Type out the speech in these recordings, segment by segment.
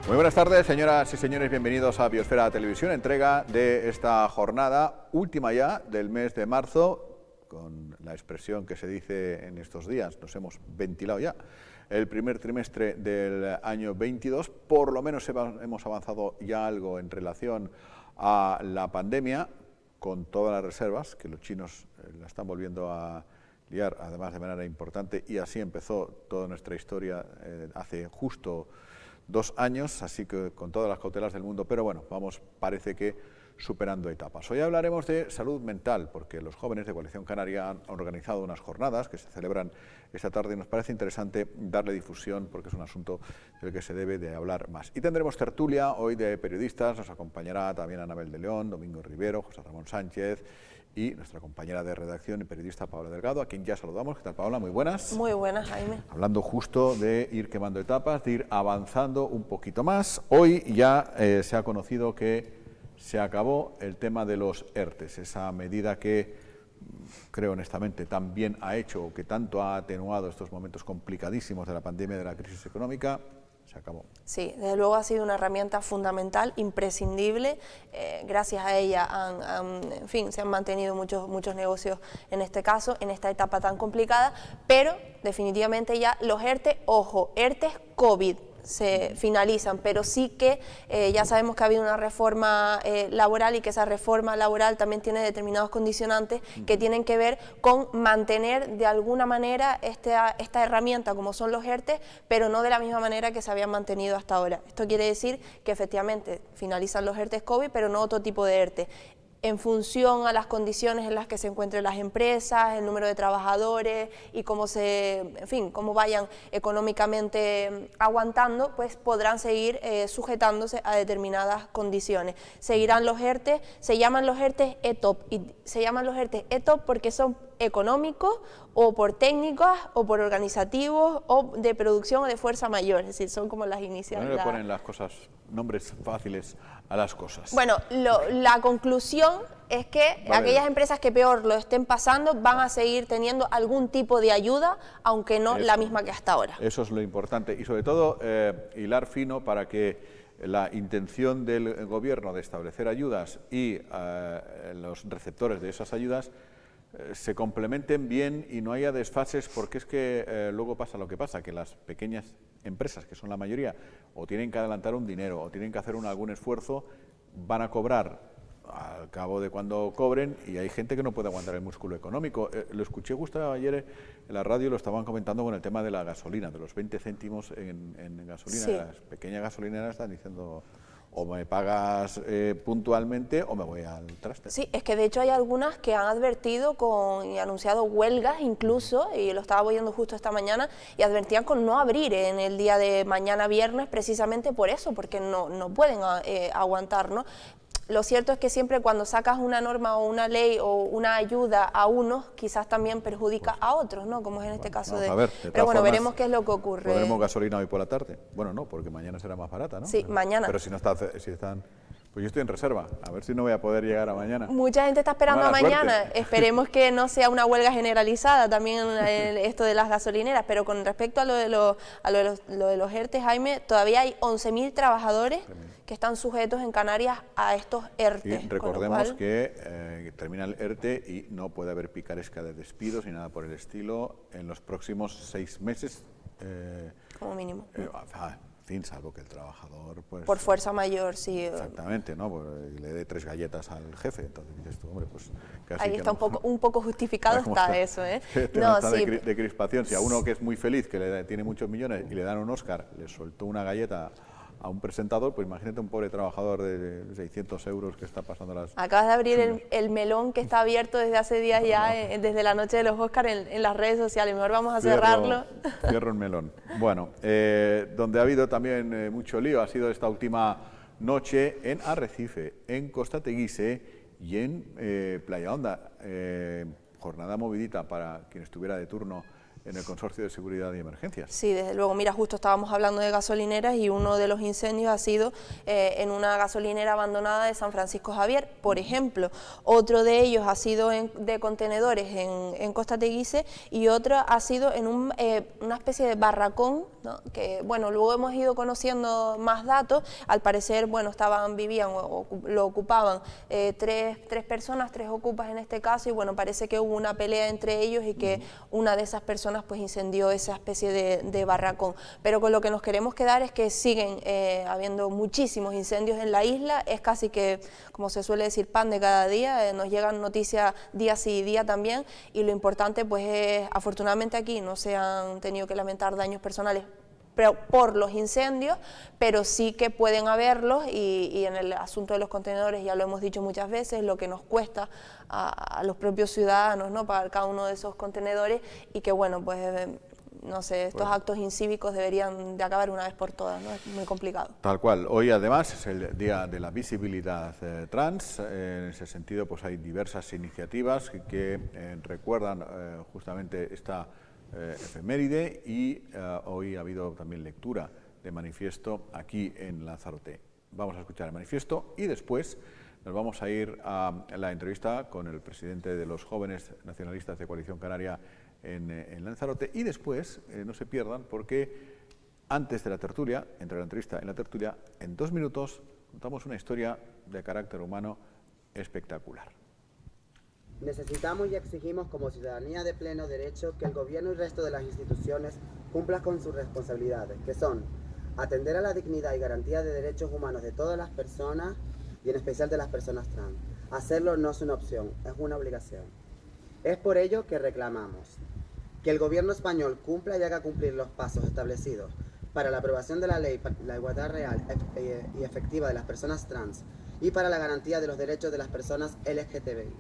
Muy buenas tardes, señoras y señores, bienvenidos a Biosfera Televisión, entrega de esta jornada última ya del mes de marzo, con la expresión que se dice en estos días, nos hemos ventilado ya el primer trimestre del año 22, por lo menos hemos avanzado ya algo en relación a la pandemia, con todas las reservas, que los chinos la están volviendo a liar, además de manera importante, y así empezó toda nuestra historia hace justo 2 años, así que con todas las cautelas del mundo, pero bueno, vamos, parece que superando etapas. Hoy hablaremos de salud mental, porque los jóvenes de Coalición Canaria han organizado unas jornadas que se celebran esta tarde y nos parece interesante darle difusión porque es un asunto del que se debe de hablar más. Y tendremos tertulia hoy de periodistas, nos acompañará también Anabel de León, Domingo Rivero, José Ramón Sánchez y nuestra compañera de redacción y periodista Paola Delgado, a quien ya saludamos. ¿Qué tal, Paola? Muy buenas. Muy buenas, Jaime. Hablando justo de ir quemando etapas, de ir avanzando un poquito más. Hoy ya se ha conocido que se acabó el tema de los ERTES, esa medida que, creo honestamente, tan bien ha hecho o que tanto ha atenuado estos momentos complicadísimos de la pandemia, de la crisis económica. Se acabó. Sí, desde luego ha sido una herramienta fundamental, imprescindible. Gracias a ella en fin, se han mantenido muchos negocios en este caso, en esta etapa tan complicada, pero definitivamente ya los ERTE, ojo, ERTES COVID, se finalizan, pero sí que ya sabemos que ha habido una reforma laboral y que esa reforma laboral también tiene determinados condicionantes que tienen que ver con mantener de alguna manera esta herramienta como son los ERTE, pero no de la misma manera que se habían mantenido hasta ahora. Esto quiere decir que efectivamente finalizan los ERTE COVID, pero no otro tipo de ERTE. En función a las condiciones en las que se encuentren las empresas, el número de trabajadores y cómo cómo vayan económicamente aguantando, pues podrán seguir sujetándose a determinadas condiciones. Seguirán los ERTE, se llaman los ERTE ETOP, y se llaman los ERTE ETOP porque son económicos o por técnicas o por organizativos o de producción o de fuerza mayor, es decir, son como las iniciales. No le ponen las cosas, nombres fáciles a las cosas. Bueno, la conclusión es que aquellas empresas que peor lo estén pasando van a seguir teniendo algún tipo de ayuda, aunque no la misma que hasta ahora. Eso es lo importante y sobre todo hilar fino para que la intención del gobierno de establecer ayudas y los receptores de esas ayudas se complementen bien y no haya desfases, porque es que luego pasa lo que pasa, que las pequeñas empresas, que son la mayoría, o tienen que adelantar un dinero o tienen que hacer algún esfuerzo, van a cobrar al cabo de cuando cobren y hay gente que no puede aguantar el músculo económico. Lo escuché justo ayer en la radio, lo estaban comentando con el tema de la gasolina, de los 20 céntimos en gasolina. Sí. Las pequeñas gasolineras están diciendo: o me pagas puntualmente o me voy al traste. Sí, es que de hecho hay algunas que han advertido y anunciado huelgas incluso, y lo estaba oyendo justo esta mañana, y advertían con no abrir en el día de mañana viernes precisamente por eso, porque no pueden aguantar, ¿no? Lo cierto es que siempre cuando sacas una norma o una ley o una ayuda a unos, quizás también perjudica a otros, ¿no? Como es en este caso de... Pero bueno, veremos qué es lo que ocurre. ¿Podremos gasolina hoy por la tarde? Bueno, no, porque mañana será más barata, ¿no? Sí, mañana. Pero si están... Pues yo estoy en reserva, a ver si no voy a poder llegar a mañana. Mucha gente está esperando a mañana, esperemos que no sea una huelga generalizada también esto de las gasolineras, pero con respecto a lo de los ERTE, Jaime, todavía hay 11.000 trabajadores que están sujetos en Canarias a estos ERTE. Y recordemos que termina el ERTE y no puede haber picaresca de despidos ni nada por el estilo en los próximos 6 meses. Como mínimo. En fin, salvo que el trabajador, pues... Por fuerza mayor, sí. Exactamente, ¿no? Pues le dé 3 galletas al jefe, entonces dices tú, hombre, pues... Casi ahí que está no, un poco justificado está eso, ¿eh? No, está sí. de crispación. Si a uno que es muy feliz, que tiene muchos millones y le dan un Oscar, le soltó una galleta a un presentador, pues imagínate un pobre trabajador de 600 euros que está pasando las... Acabas de abrir el melón que está abierto desde hace días ya, desde la noche de los Oscars en las redes sociales. Mejor vamos a cerrarlo. Cierro el melón. Bueno, donde ha habido también mucho lío ha sido esta última noche en Arrecife, en Costa Teguise y en Playa Honda. Jornada movidita para quien estuviera de turno en el Consorcio de Seguridad y Emergencias. Sí, desde luego. Mira, justo estábamos hablando de gasolineras y uno de los incendios ha sido en una gasolinera abandonada de San Francisco Javier, por ejemplo. Otro de ellos ha sido de contenedores en Costa Teguise y otro ha sido en una especie de barracón, ¿no? Que, bueno, luego hemos ido conociendo más datos. Al parecer, bueno, vivían o lo ocupaban tres personas, 3 ocupas en este caso, y bueno, parece que hubo una pelea entre ellos y que una de esas personas pues incendió esa especie de barracón. Pero con lo que nos queremos quedar es que siguen habiendo muchísimos incendios en la isla, es casi que, como se suele decir, pan de cada día, nos llegan noticias día sí y día también, y lo importante pues es, afortunadamente aquí no se han tenido que lamentar daños personales por los incendios, pero sí que pueden haberlos, y en el asunto de los contenedores ya lo hemos dicho muchas veces, lo que nos cuesta a los propios ciudadanos, ¿no?, pagar cada uno de esos contenedores, y que bueno, pues no sé, estos actos incívicos deberían de acabar una vez por todas, ¿no? Es muy complicado. Tal cual. Hoy además es el Día de la Visibilidad Trans. En ese sentido pues hay diversas iniciativas que recuerdan justamente esta efeméride, y hoy ha habido también lectura de manifiesto aquí en Lanzarote. Vamos a escuchar el manifiesto y después nos vamos a ir a la entrevista con el presidente de los jóvenes nacionalistas de Coalición Canaria en Lanzarote, y después, no se pierdan, porque antes de la tertulia, entre la entrevista y la tertulia, en 2 minutos contamos una historia de carácter humano espectacular. Necesitamos y exigimos como ciudadanía de pleno derecho que el Gobierno y el resto de las instituciones cumplan con sus responsabilidades, que son atender a la dignidad y garantía de derechos humanos de todas las personas, y en especial de las personas trans. Hacerlo no es una opción, es una obligación. Es por ello que reclamamos que el Gobierno español cumpla y haga cumplir los pasos establecidos para la aprobación de la ley para la igualdad real y efectiva de las personas trans y para la garantía de los derechos de las personas LGTBI.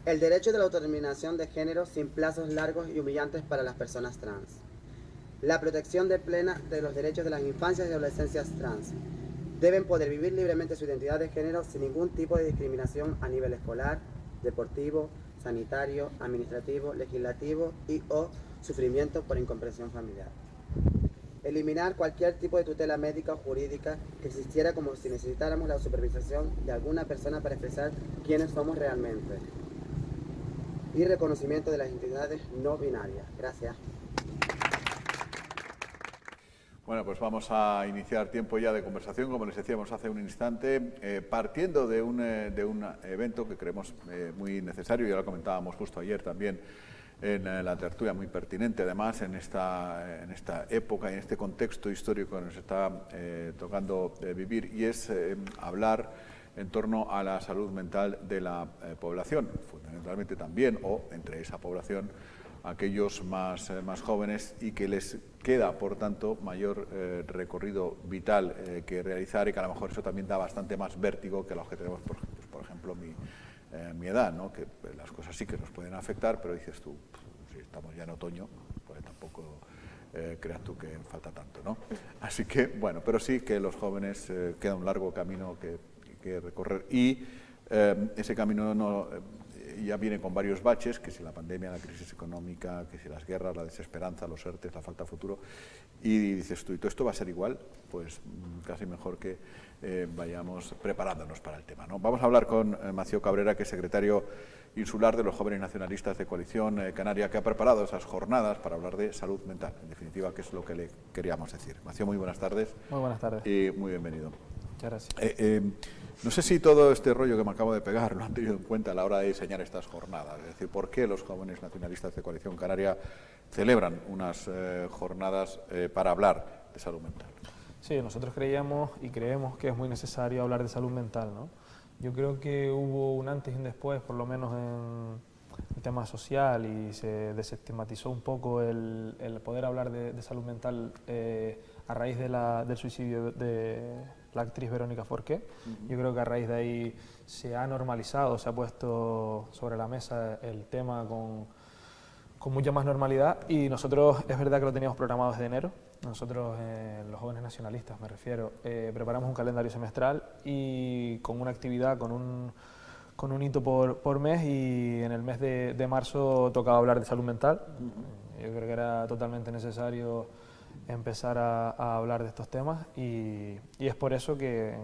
El derecho de la autodeterminación de género sin plazos largos y humillantes para las personas trans. La protección plena de los derechos de las infancias y adolescencias trans. Deben poder vivir libremente su identidad de género sin ningún tipo de discriminación a nivel escolar, deportivo, sanitario, administrativo, legislativo y o sufrimiento por incomprensión familiar. Eliminar cualquier tipo de tutela médica o jurídica que existiera, como si necesitáramos la supervisación de alguna persona para expresar quiénes somos realmente. Y reconocimiento de las identidades no binarias. Gracias. Bueno, pues vamos a iniciar tiempo ya de conversación, como les decíamos hace un instante, partiendo de un evento que creemos muy necesario, ya lo comentábamos justo ayer también en la tertulia, muy pertinente además en esta época, en este contexto histórico que nos está tocando vivir, y es hablar en torno a la salud mental de la población, fundamentalmente también, o entre esa población, aquellos más jóvenes, y que les queda, por tanto, mayor recorrido vital que realizar, y que a lo mejor eso también da bastante más vértigo que los que tenemos, por ejemplo, mi edad, ¿no? Que las cosas sí que nos pueden afectar, pero dices tú, si estamos ya en otoño, pues tampoco creas tú que falta tanto, ¿no? Así que, bueno, pero sí que los jóvenes queda un largo camino que recorrer, y ese camino ya viene con varios baches, que si la pandemia, la crisis económica, que si las guerras, la desesperanza, los ERTEs, la falta de futuro, y dices tú, ¿y todo esto va a ser igual? Pues casi mejor que vayamos preparándonos para el tema, ¿no? Vamos a hablar con Mació Cabrera, que es secretario insular de los jóvenes nacionalistas de Coalición Canaria, que ha preparado esas jornadas para hablar de salud mental, en definitiva, que es lo que le queríamos decir. Mació, muy buenas tardes. Muy buenas tardes. Y muy bienvenido. Muchas gracias. No sé si todo este rollo que me acabo de pegar lo han tenido en cuenta a la hora de diseñar estas jornadas. Es decir, ¿por qué los jóvenes nacionalistas de Coalición Canaria celebran unas jornadas para hablar de salud mental? Sí, nosotros creíamos y creemos que es muy necesario hablar de salud mental, ¿no? Yo creo que hubo un antes y un después, por lo menos en el tema social, y se desestigmatizó un poco el poder hablar de salud mental a raíz del suicidio de la actriz Verónica Forqué. Yo creo que a raíz de ahí se ha normalizado, se ha puesto sobre la mesa el tema con mucha más normalidad, y nosotros es verdad que lo teníamos programado desde enero. Nosotros, los jóvenes nacionalistas me refiero, preparamos un calendario semestral y con una actividad, con un hito por mes, y en el mes de marzo tocaba hablar de salud mental. Yo creo que era totalmente necesario empezar a hablar de estos temas y es por eso que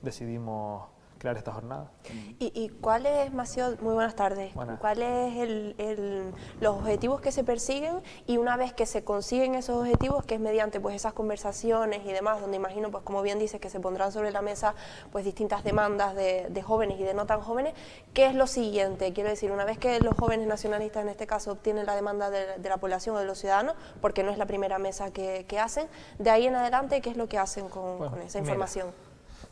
decidimos crear esta jornada. ¿Y cuál es, Mació? Muy buenas tardes. Buenas. ¿Cuál es los objetivos que se persiguen? Y una vez que se consiguen esos objetivos, que es mediante pues esas conversaciones y demás, donde imagino, pues como bien dices, que se pondrán sobre la mesa pues distintas demandas de jóvenes y de no tan jóvenes, ¿qué es lo siguiente? Quiero decir, una vez que los jóvenes nacionalistas en este caso obtienen la demanda de la población o de los ciudadanos, porque no es la primera mesa que hacen, de ahí en adelante, ¿qué es lo que hacen con esa información?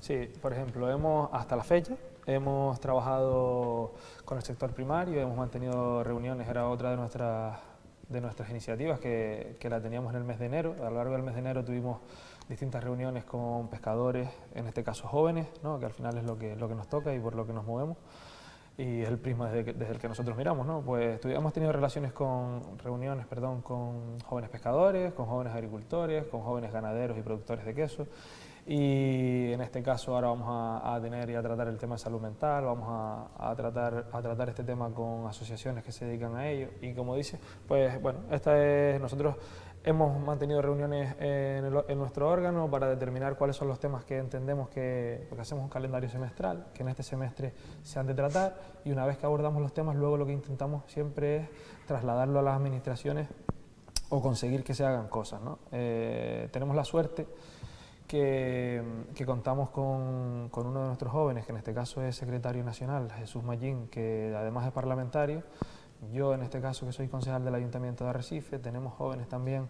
Sí, por ejemplo, hasta la fecha hemos trabajado con el sector primario, hemos mantenido reuniones, era otra de nuestras iniciativas que la teníamos en el mes de enero. A lo largo del mes de enero tuvimos distintas reuniones con pescadores, en este caso jóvenes, ¿no? Que al final es lo que nos toca y por lo que nos movemos. Y es el prisma desde el que nosotros miramos, ¿no? Pues hemos tenido reuniones con jóvenes pescadores, con jóvenes agricultores, con jóvenes ganaderos y productores de queso. Y en este caso ahora vamos a tener y a tratar el tema de salud mental, vamos a tratar este tema con asociaciones que se dedican a ello. Y como dice, pues bueno, nosotros hemos mantenido reuniones en nuestro órgano para determinar cuáles son los temas que entendemos porque hacemos un calendario semestral, que en este semestre se han de tratar, y una vez que abordamos los temas, luego lo que intentamos siempre es trasladarlo a las administraciones o conseguir que se hagan cosas, ¿no? Tenemos la suerte que contamos con uno de nuestros jóvenes, que en este caso es secretario nacional, Jesús Mallín, que además es parlamentario. Yo en este caso, que soy concejal del Ayuntamiento de Arrecife, tenemos jóvenes también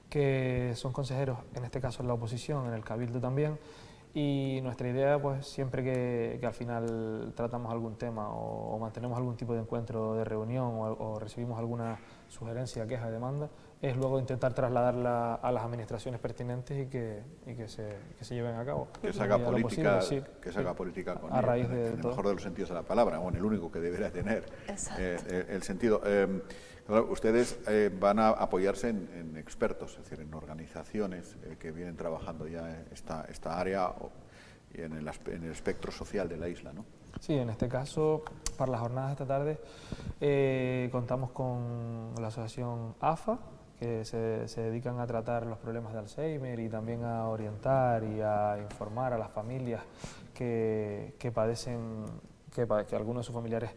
que son consejeros, en este caso en la oposición, en el Cabildo también, y nuestra idea, pues siempre que al final tratamos algún tema o mantenemos algún tipo de encuentro de reunión o recibimos alguna sugerencia, queja, demanda, es luego intentar trasladarla a las administraciones pertinentes y que se lleven a cabo. Que se haga política, posible, sí, que se haga política con a raíz en el mejor de los sentidos de la palabra, o en el único que debería tener el sentido. Claro, ustedes van a apoyarse en expertos, es decir, en organizaciones que vienen trabajando ya esta área y en el espectro social de la isla, ¿no? Sí, en este caso, para las jornadas de esta tarde, contamos con la asociación AFA, que se dedican a tratar los problemas de Alzheimer y también a orientar y a informar a las familias que padecen, que alguno de sus familiares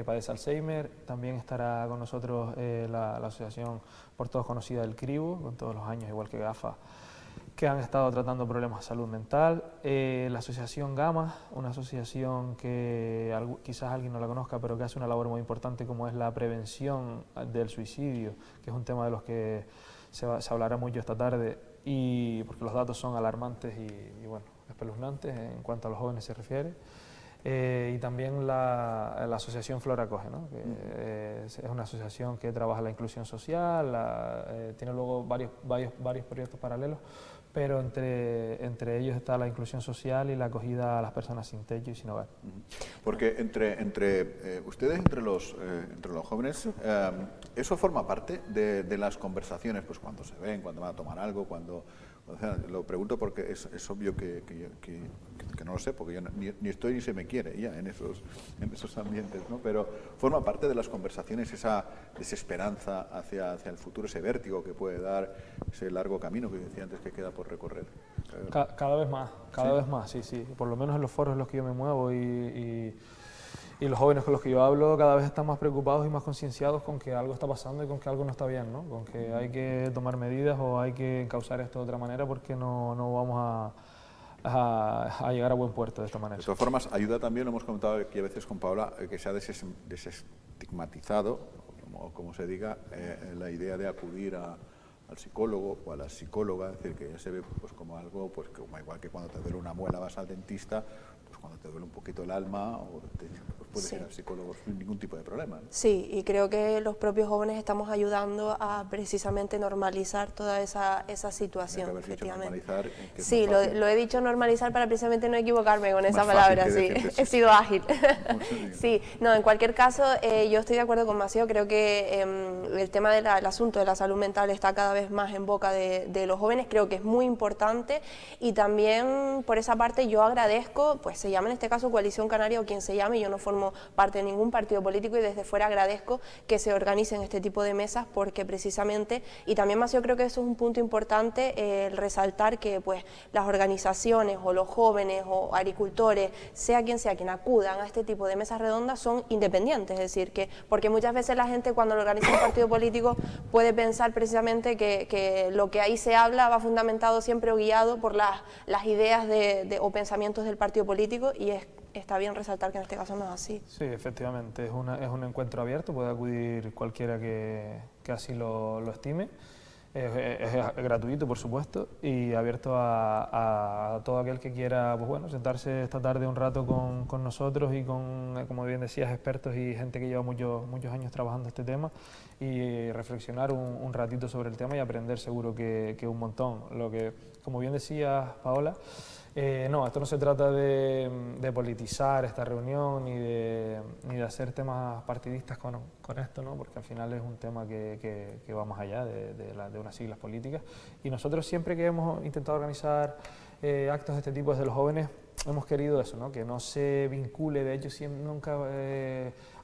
padece Alzheimer. También estará con nosotros la asociación por todos conocida del CRIBO, con todos los años, igual que AFA, que han estado tratando problemas de salud mental. La asociación Gama, una asociación que quizás alguien no la conozca, pero que hace una labor muy importante como es la prevención del suicidio, que es un tema de los que se hablará mucho esta tarde, y porque los datos son alarmantes y bueno, espeluznantes en cuanto a los jóvenes se refiere. Y también la asociación Flora Acoge, ¿no? Que es una asociación que trabaja la inclusión social, tiene luego varios proyectos paralelos, pero entre ellos está la inclusión social y la acogida a las personas sin techo y sin hogar. Porque entre ustedes, entre los jóvenes, eso forma parte de las conversaciones, pues cuando se ven, cuando van a tomar algo, o sea, lo pregunto porque es obvio que no lo sé, porque yo ni estoy ni se me quiere ya en esos ambientes, ¿no? Pero forma parte de las conversaciones esa desesperanza hacia el futuro, ese vértigo que puede dar ese largo camino que decía antes que queda por recorrer. Cada vez más, sí. Por lo menos en los foros en los que yo me muevo y los jóvenes con los que yo hablo cada vez están más preocupados y más concienciados con que algo está pasando y con que algo no está bien, ¿no? Con que hay que tomar medidas o hay que encauzar esto de otra manera porque no vamos a llegar a buen puerto de esta manera. De todas formas, ayuda también, lo hemos comentado aquí a veces con Paula, que se ha desestigmatizado, o como se diga, la idea de acudir al psicólogo o a la psicóloga, es decir, que ya se ve pues como algo, pues como igual que cuando te duele una muela vas al dentista, pues cuando te duele un poquito el alma pues puedes ir al psicólogo sin ningún tipo de problema, ¿no? Sí, y creo que los propios jóvenes estamos ayudando a precisamente normalizar toda esa situación, efectivamente. Sí, lo he dicho normalizar para precisamente no equivocarme con esa palabra, sí, he sido ágil. Sí, no, en cualquier caso, yo estoy de acuerdo con Mació, creo que el tema del asunto de la salud mental está cada vez vez más en boca de los jóvenes, creo que es muy importante, y también por esa parte yo agradezco, pues se llama en este caso Coalición Canaria o quien se llame, yo no formo parte de ningún partido político y desde fuera agradezco que se organicen este tipo de mesas porque precisamente, y también más yo creo que eso es un punto importante, el resaltar que pues las organizaciones o los jóvenes o agricultores, sea quien acudan a este tipo de mesas redondas son independientes, es decir, que porque muchas veces la gente cuando lo organiza un partido político puede pensar precisamente que lo que ahí se habla va fundamentado siempre o guiado por las ideas o pensamientos del partido político y está bien resaltar que en este caso no es así. Sí, efectivamente, es un encuentro abierto, puede acudir cualquiera que así lo estime. Es gratuito, por supuesto, y abierto a todo aquel que quiera, pues bueno, sentarse esta tarde un rato con nosotros y con, como bien decías, expertos y gente que lleva muchos años trabajando este tema y reflexionar un ratito sobre el tema y aprender seguro que un montón. Lo que, como bien decías, Paola, no, esto no se trata de politizar esta reunión ni de hacer temas partidistas con esto, ¿no? Porque al final es un tema que va más allá de unas siglas políticas. Y nosotros siempre que hemos intentado organizar actos de este tipo desde los jóvenes, hemos querido eso, ¿no? Que no se vincule, de hecho nunca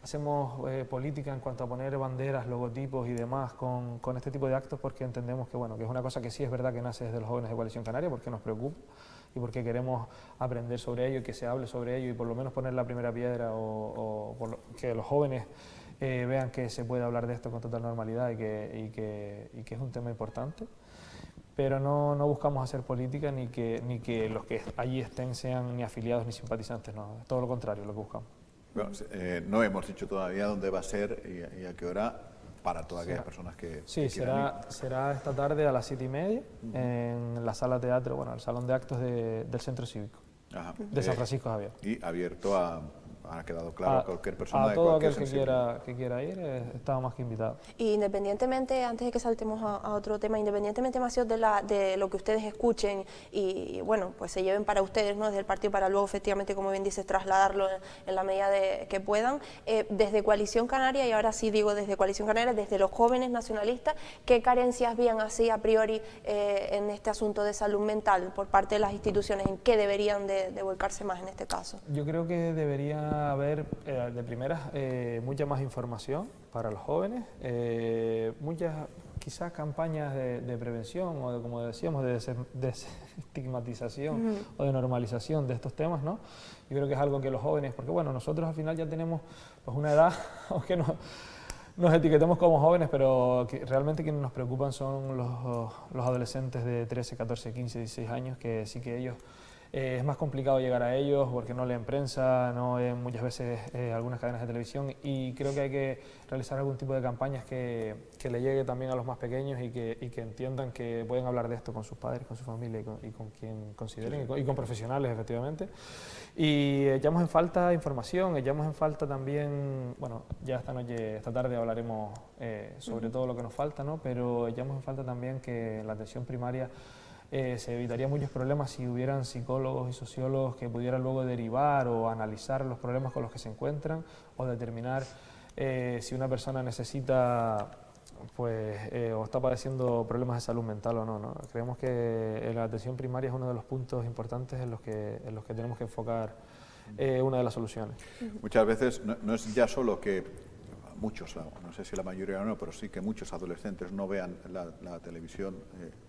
hacemos política en cuanto a poner banderas, logotipos y demás con este tipo de actos porque entendemos que, bueno, que es una cosa que sí es verdad que nace desde los jóvenes de Coalición Canaria porque nos preocupa y porque queremos aprender sobre ello y que se hable sobre ello y por lo menos poner la primera piedra que los jóvenes vean que se puede hablar de esto con total normalidad y que es un tema importante. Pero no buscamos hacer política ni que los que allí estén sean ni afiliados ni simpatizantes, no, es todo lo contrario lo que buscamos. Bueno, no hemos dicho todavía dónde va a ser y a qué hora para todas aquellas personas que sí, será esta tarde a las 7:30 en la sala teatro, bueno, el salón de actos del Centro Cívico de San Francisco Javier. Y abierto ha quedado claro a cualquier persona a de todo cualquier aquel que quiera ir, está más que invitado. Y independientemente, antes de que saltemos a otro tema, independientemente más de lo que ustedes escuchen y bueno, pues se lleven para ustedes, ¿no? Desde el partido para luego efectivamente, como bien dices, trasladarlo en la medida que puedan, desde Coalición Canaria, y ahora sí digo desde Coalición Canaria, desde los jóvenes nacionalistas, ¿qué carencias vean así a priori en este asunto de salud mental por parte de las instituciones? ¿En qué deberían de volcarse más en este caso? Yo creo que debería haber de primeras mucha más información para los jóvenes, muchas quizás campañas de prevención o de, como decíamos, de estigmatización o de normalización de estos temas, ¿no? Yo creo que es algo que los jóvenes, porque bueno, nosotros al final ya tenemos pues, una edad, aunque nos etiquetemos como jóvenes, pero realmente quienes nos preocupan son los adolescentes de 13, 14, 15, 16 años, que sí que ellos es más complicado llegar a ellos porque no leen prensa, no ven muchas veces algunas cadenas de televisión y creo que hay que realizar algún tipo de campañas que le llegue también a los más pequeños y que entiendan que pueden hablar de esto con sus padres, con su familia y con quien consideren y con profesionales efectivamente. Y echamos en falta información, echamos en falta también, bueno, ya esta tarde hablaremos sobre todo lo que nos falta, ¿no? Pero echamos en falta también que la atención primaria se evitaría muchos problemas si hubieran psicólogos y sociólogos que pudieran luego derivar o analizar los problemas con los que se encuentran o determinar si una persona necesita pues, o está padeciendo problemas de salud mental o no, ¿no? Creemos que la atención primaria es uno de los puntos importantes en los que tenemos que enfocar una de las soluciones. Muchas veces no es ya solo que muchos, no sé si la mayoría o no, pero sí que muchos adolescentes no vean la televisión,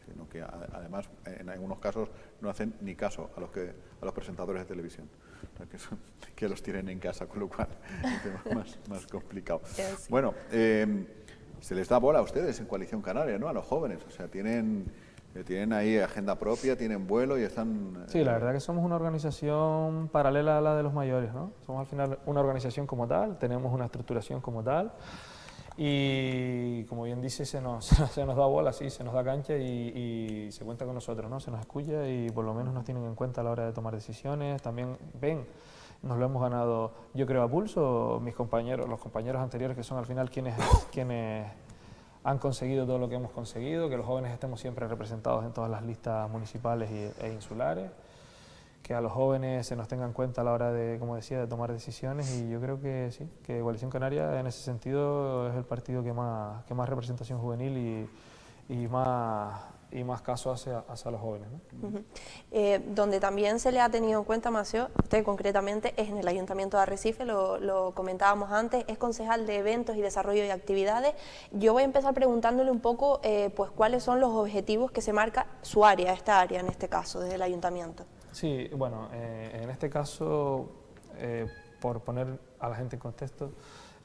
sino que además en algunos casos no hacen ni caso a los presentadores de televisión, que los tienen en casa, con lo cual es más complicado. Sí. Bueno, se les da bola a ustedes en Coalición Canaria, ¿no? A los jóvenes, o sea, tienen ahí agenda propia, tienen vuelo y están... Sí, la verdad que somos una organización paralela a la de los mayores, ¿no? Somos al final una organización como tal, tenemos una estructuración como tal y como bien dice, se nos da bola, sí, se nos da cancha y se cuenta con nosotros, ¿no? Se nos escucha y por lo menos nos tienen en cuenta a la hora de tomar decisiones, también ven, nos lo hemos ganado, yo creo, a pulso, mis compañeros, los compañeros anteriores que son al final quienes han conseguido todo lo que hemos conseguido, que los jóvenes estemos siempre representados en todas las listas municipales e insulares, que a los jóvenes se nos tenga en cuenta a la hora de, como decía, de tomar decisiones y yo creo que sí, que Coalición Canaria en ese sentido es el partido que más representación juvenil y más caso hacia los jóvenes, ¿no? Ujú. Donde también se le ha tenido en cuenta, Maceo, usted concretamente, es en el Ayuntamiento de Arrecife, lo comentábamos antes, es concejal de eventos y desarrollo de actividades. Yo voy a empezar preguntándole un poco pues cuáles son los objetivos que se marca su área, esta área en este caso, desde el Ayuntamiento. Sí, bueno, en este caso, por poner a la gente en contexto,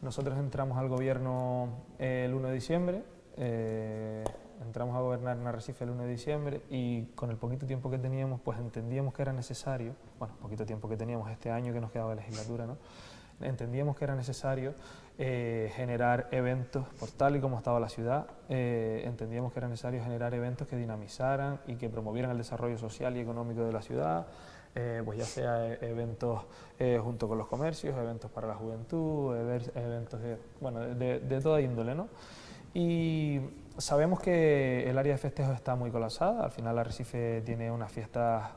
nosotros entramos al gobierno el 1 de diciembre, entramos a gobernar en Arrecife el 1 de diciembre y con el poquito tiempo que teníamos, pues entendíamos que era necesario, bueno, poquito tiempo que teníamos este año que nos quedaba de legislatura, ¿no? Entendíamos que era necesario generar eventos, por tal y como estaba la ciudad, entendíamos que era necesario generar eventos que dinamizaran y que promovieran el desarrollo social y económico de la ciudad, pues ya sea eventos junto con los comercios, eventos para la juventud, eventos de toda índole, ¿no? Y sabemos que el área de festejos está muy colapsada, al final Arrecife tiene unas fiestas,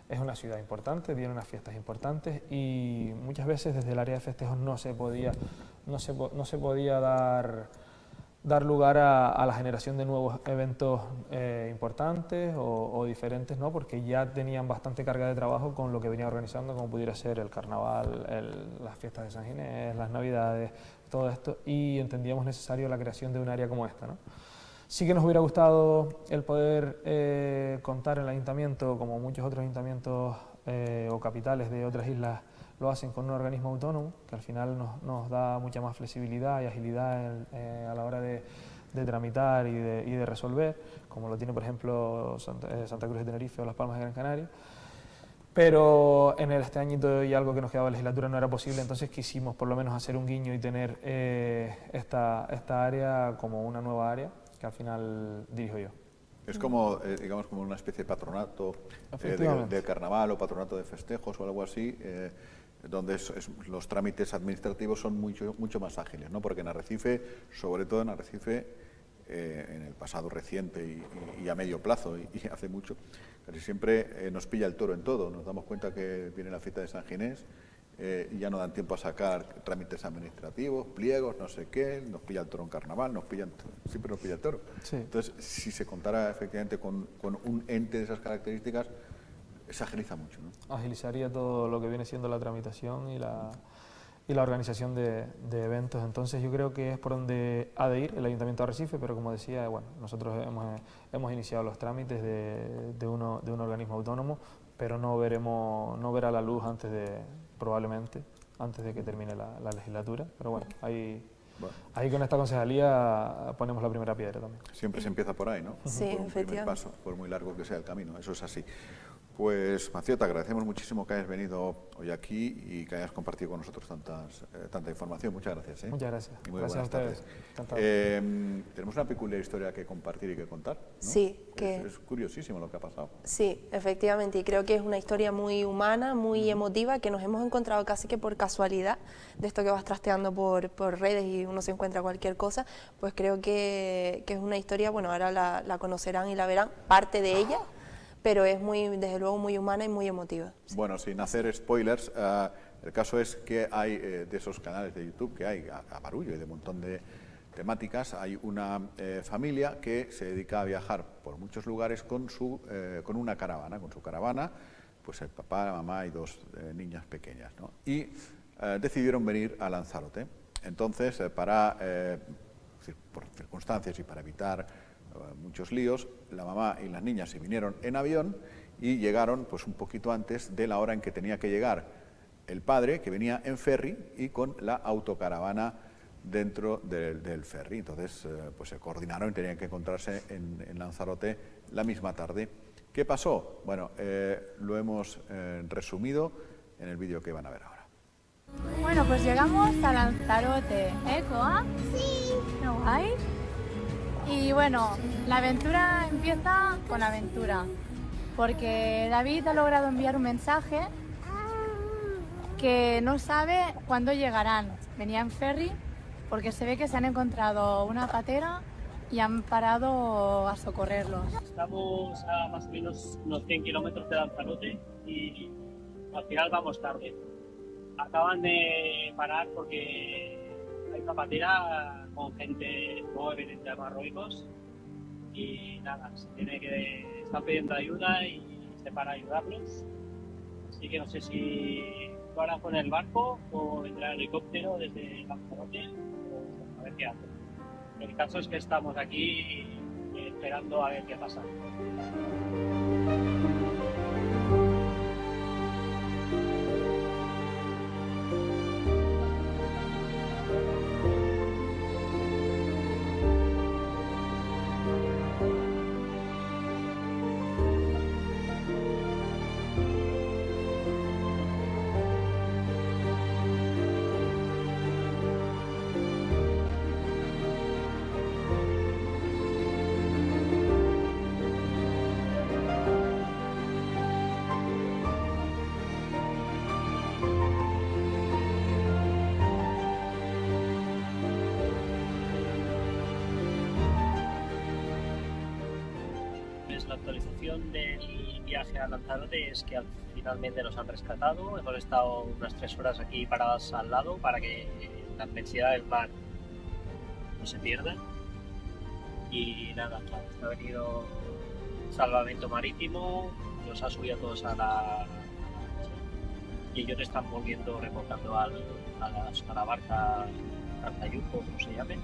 es una ciudad importante, tiene unas fiestas importantes y muchas veces desde el área de festejos no se podía dar lugar a la generación de nuevos eventos importantes o diferentes, ¿no? Porque ya tenían bastante carga de trabajo con lo que venía organizando, como pudiera ser el carnaval, las fiestas de San Ginés, las navidades, todo esto, y entendíamos necesario la creación de un área como esta, ¿no? Sí que nos hubiera gustado el poder contar en el ayuntamiento, como muchos otros ayuntamientos o capitales de otras islas lo hacen, con un organismo autónomo, que al final nos da mucha más flexibilidad y agilidad a la hora de tramitar y de resolver, como lo tiene, por ejemplo, Santa Cruz de Tenerife o Las Palmas de Gran Canaria. Pero en este añito y algo que nos quedaba de legislatura no era posible, entonces quisimos por lo menos hacer un guiño y tener esta área como una nueva área que al final dirijo yo. Es como, digamos, como una especie de patronato de carnaval o patronato de festejos o algo así, donde los trámites administrativos son mucho más ágiles, ¿no? Porque en Arrecife, sobre todo en Arrecife, en el pasado reciente y a medio plazo y hace mucho, casi siempre nos pilla el toro en todo. Nos damos cuenta que viene la fiesta de San Ginés y ya no dan tiempo a sacar trámites administrativos, pliegos, no sé qué, nos pilla el toro en carnaval, siempre nos pilla el toro. Sí. Entonces, si se contara efectivamente con un ente de esas características, se agiliza mucho, ¿no? Agilizaría todo lo que viene siendo la tramitación y la organización de eventos. Entonces yo creo que es por donde ha de ir el Ayuntamiento de Arrecife, pero como decía, bueno, nosotros hemos iniciado los trámites de un organismo autónomo, pero no verá la luz probablemente antes de que termine la legislatura. Pero bueno, ahí con esta concejalía ponemos la primera piedra también. Siempre se empieza por ahí, ¿no? Sí, por un primer paso, por muy largo que sea el camino, eso es así. Pues, Maceo, te agradecemos muchísimo que hayas venido hoy aquí y que hayas compartido con nosotros tanta información. Muchas gracias. Muchas gracias. Y muy gracias buenas tardes. Tenemos una peculiar historia que compartir y que contar, ¿no? Sí. Es curiosísimo lo que ha pasado. Sí, efectivamente, y creo que es una historia muy humana, muy emotiva, que nos hemos encontrado casi que por casualidad, de esto que vas trasteando por redes y uno se encuentra cualquier cosa, pues creo que es una historia, bueno, ahora la conocerán y la verán, parte de ella, pero es desde luego muy humana y muy emotiva. Sí. Bueno, sin hacer spoilers, el caso es que hay de esos canales de YouTube que hay a barullo y de un montón de temáticas, hay una familia que se dedica a viajar por muchos lugares con una caravana, pues el papá, la mamá y dos niñas pequeñas, ¿no? Y decidieron venir a Lanzarote. Entonces, por circunstancias y para evitar muchos líos, la mamá y las niñas se vinieron en avión y llegaron pues un poquito antes de la hora en que tenía que llegar el padre, que venía en ferry y con la autocaravana dentro del ferry. Entonces pues se coordinaron y tenían que encontrarse en Lanzarote la misma tarde. ¿Qué pasó? Bueno, lo hemos resumido en el vídeo que van a ver ahora. Bueno, pues llegamos a Lanzarote, ¿eh, Coa? Sí. ¿No guay? Y bueno, la aventura empieza con aventura, porque David ha logrado enviar un mensaje que no sabe cuándo llegarán. Venía en ferry porque se ve que se han encontrado una patera y han parado a socorrerlos. Estamos a más o menos unos 100 kilómetros de Lanzarote y al final vamos tarde. Acaban de parar porque hay una patera con gente joven de Marruecos y nada, están pidiendo ayuda y esté para ayudarlos. Así que no sé si lo harán con el barco o vendrá el helicóptero desde Lanzarote, o a ver qué hacen. El caso es que estamos aquí esperando a ver qué pasa. La actualización del viaje a Lanzarote es que finalmente nos han rescatado. Hemos estado unas 3 horas aquí paradas al lado para que la inmensidad del mar no se pierda. Y nada, ha venido salvamento marítimo, nos ha subido a todos a la... y ellos están volviendo, remontando a la barca Cantayuco, como se llame.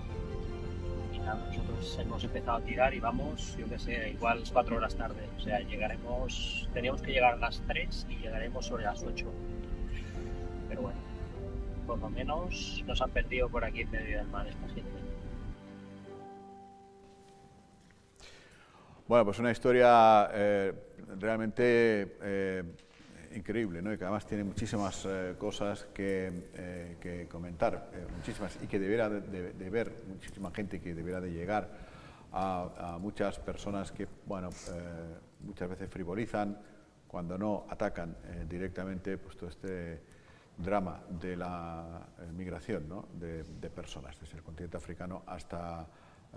Nosotros hemos empezado a tirar y vamos, yo que sé, igual 4 horas tarde. O sea, teníamos que llegar a las 3 y llegaremos sobre las 8. Pero bueno, por lo menos nos han perdido por aquí en medio del mar esta gente. Bueno, pues una historia realmente increíble, ¿no? Y que además tiene muchísimas cosas que comentar, muchísimas, y que debiera de ver muchísima gente, que debiera de llegar a muchas personas que, bueno, muchas veces frivolizan, cuando no atacan directamente pues todo este drama de la migración, ¿no? de personas desde el continente africano hasta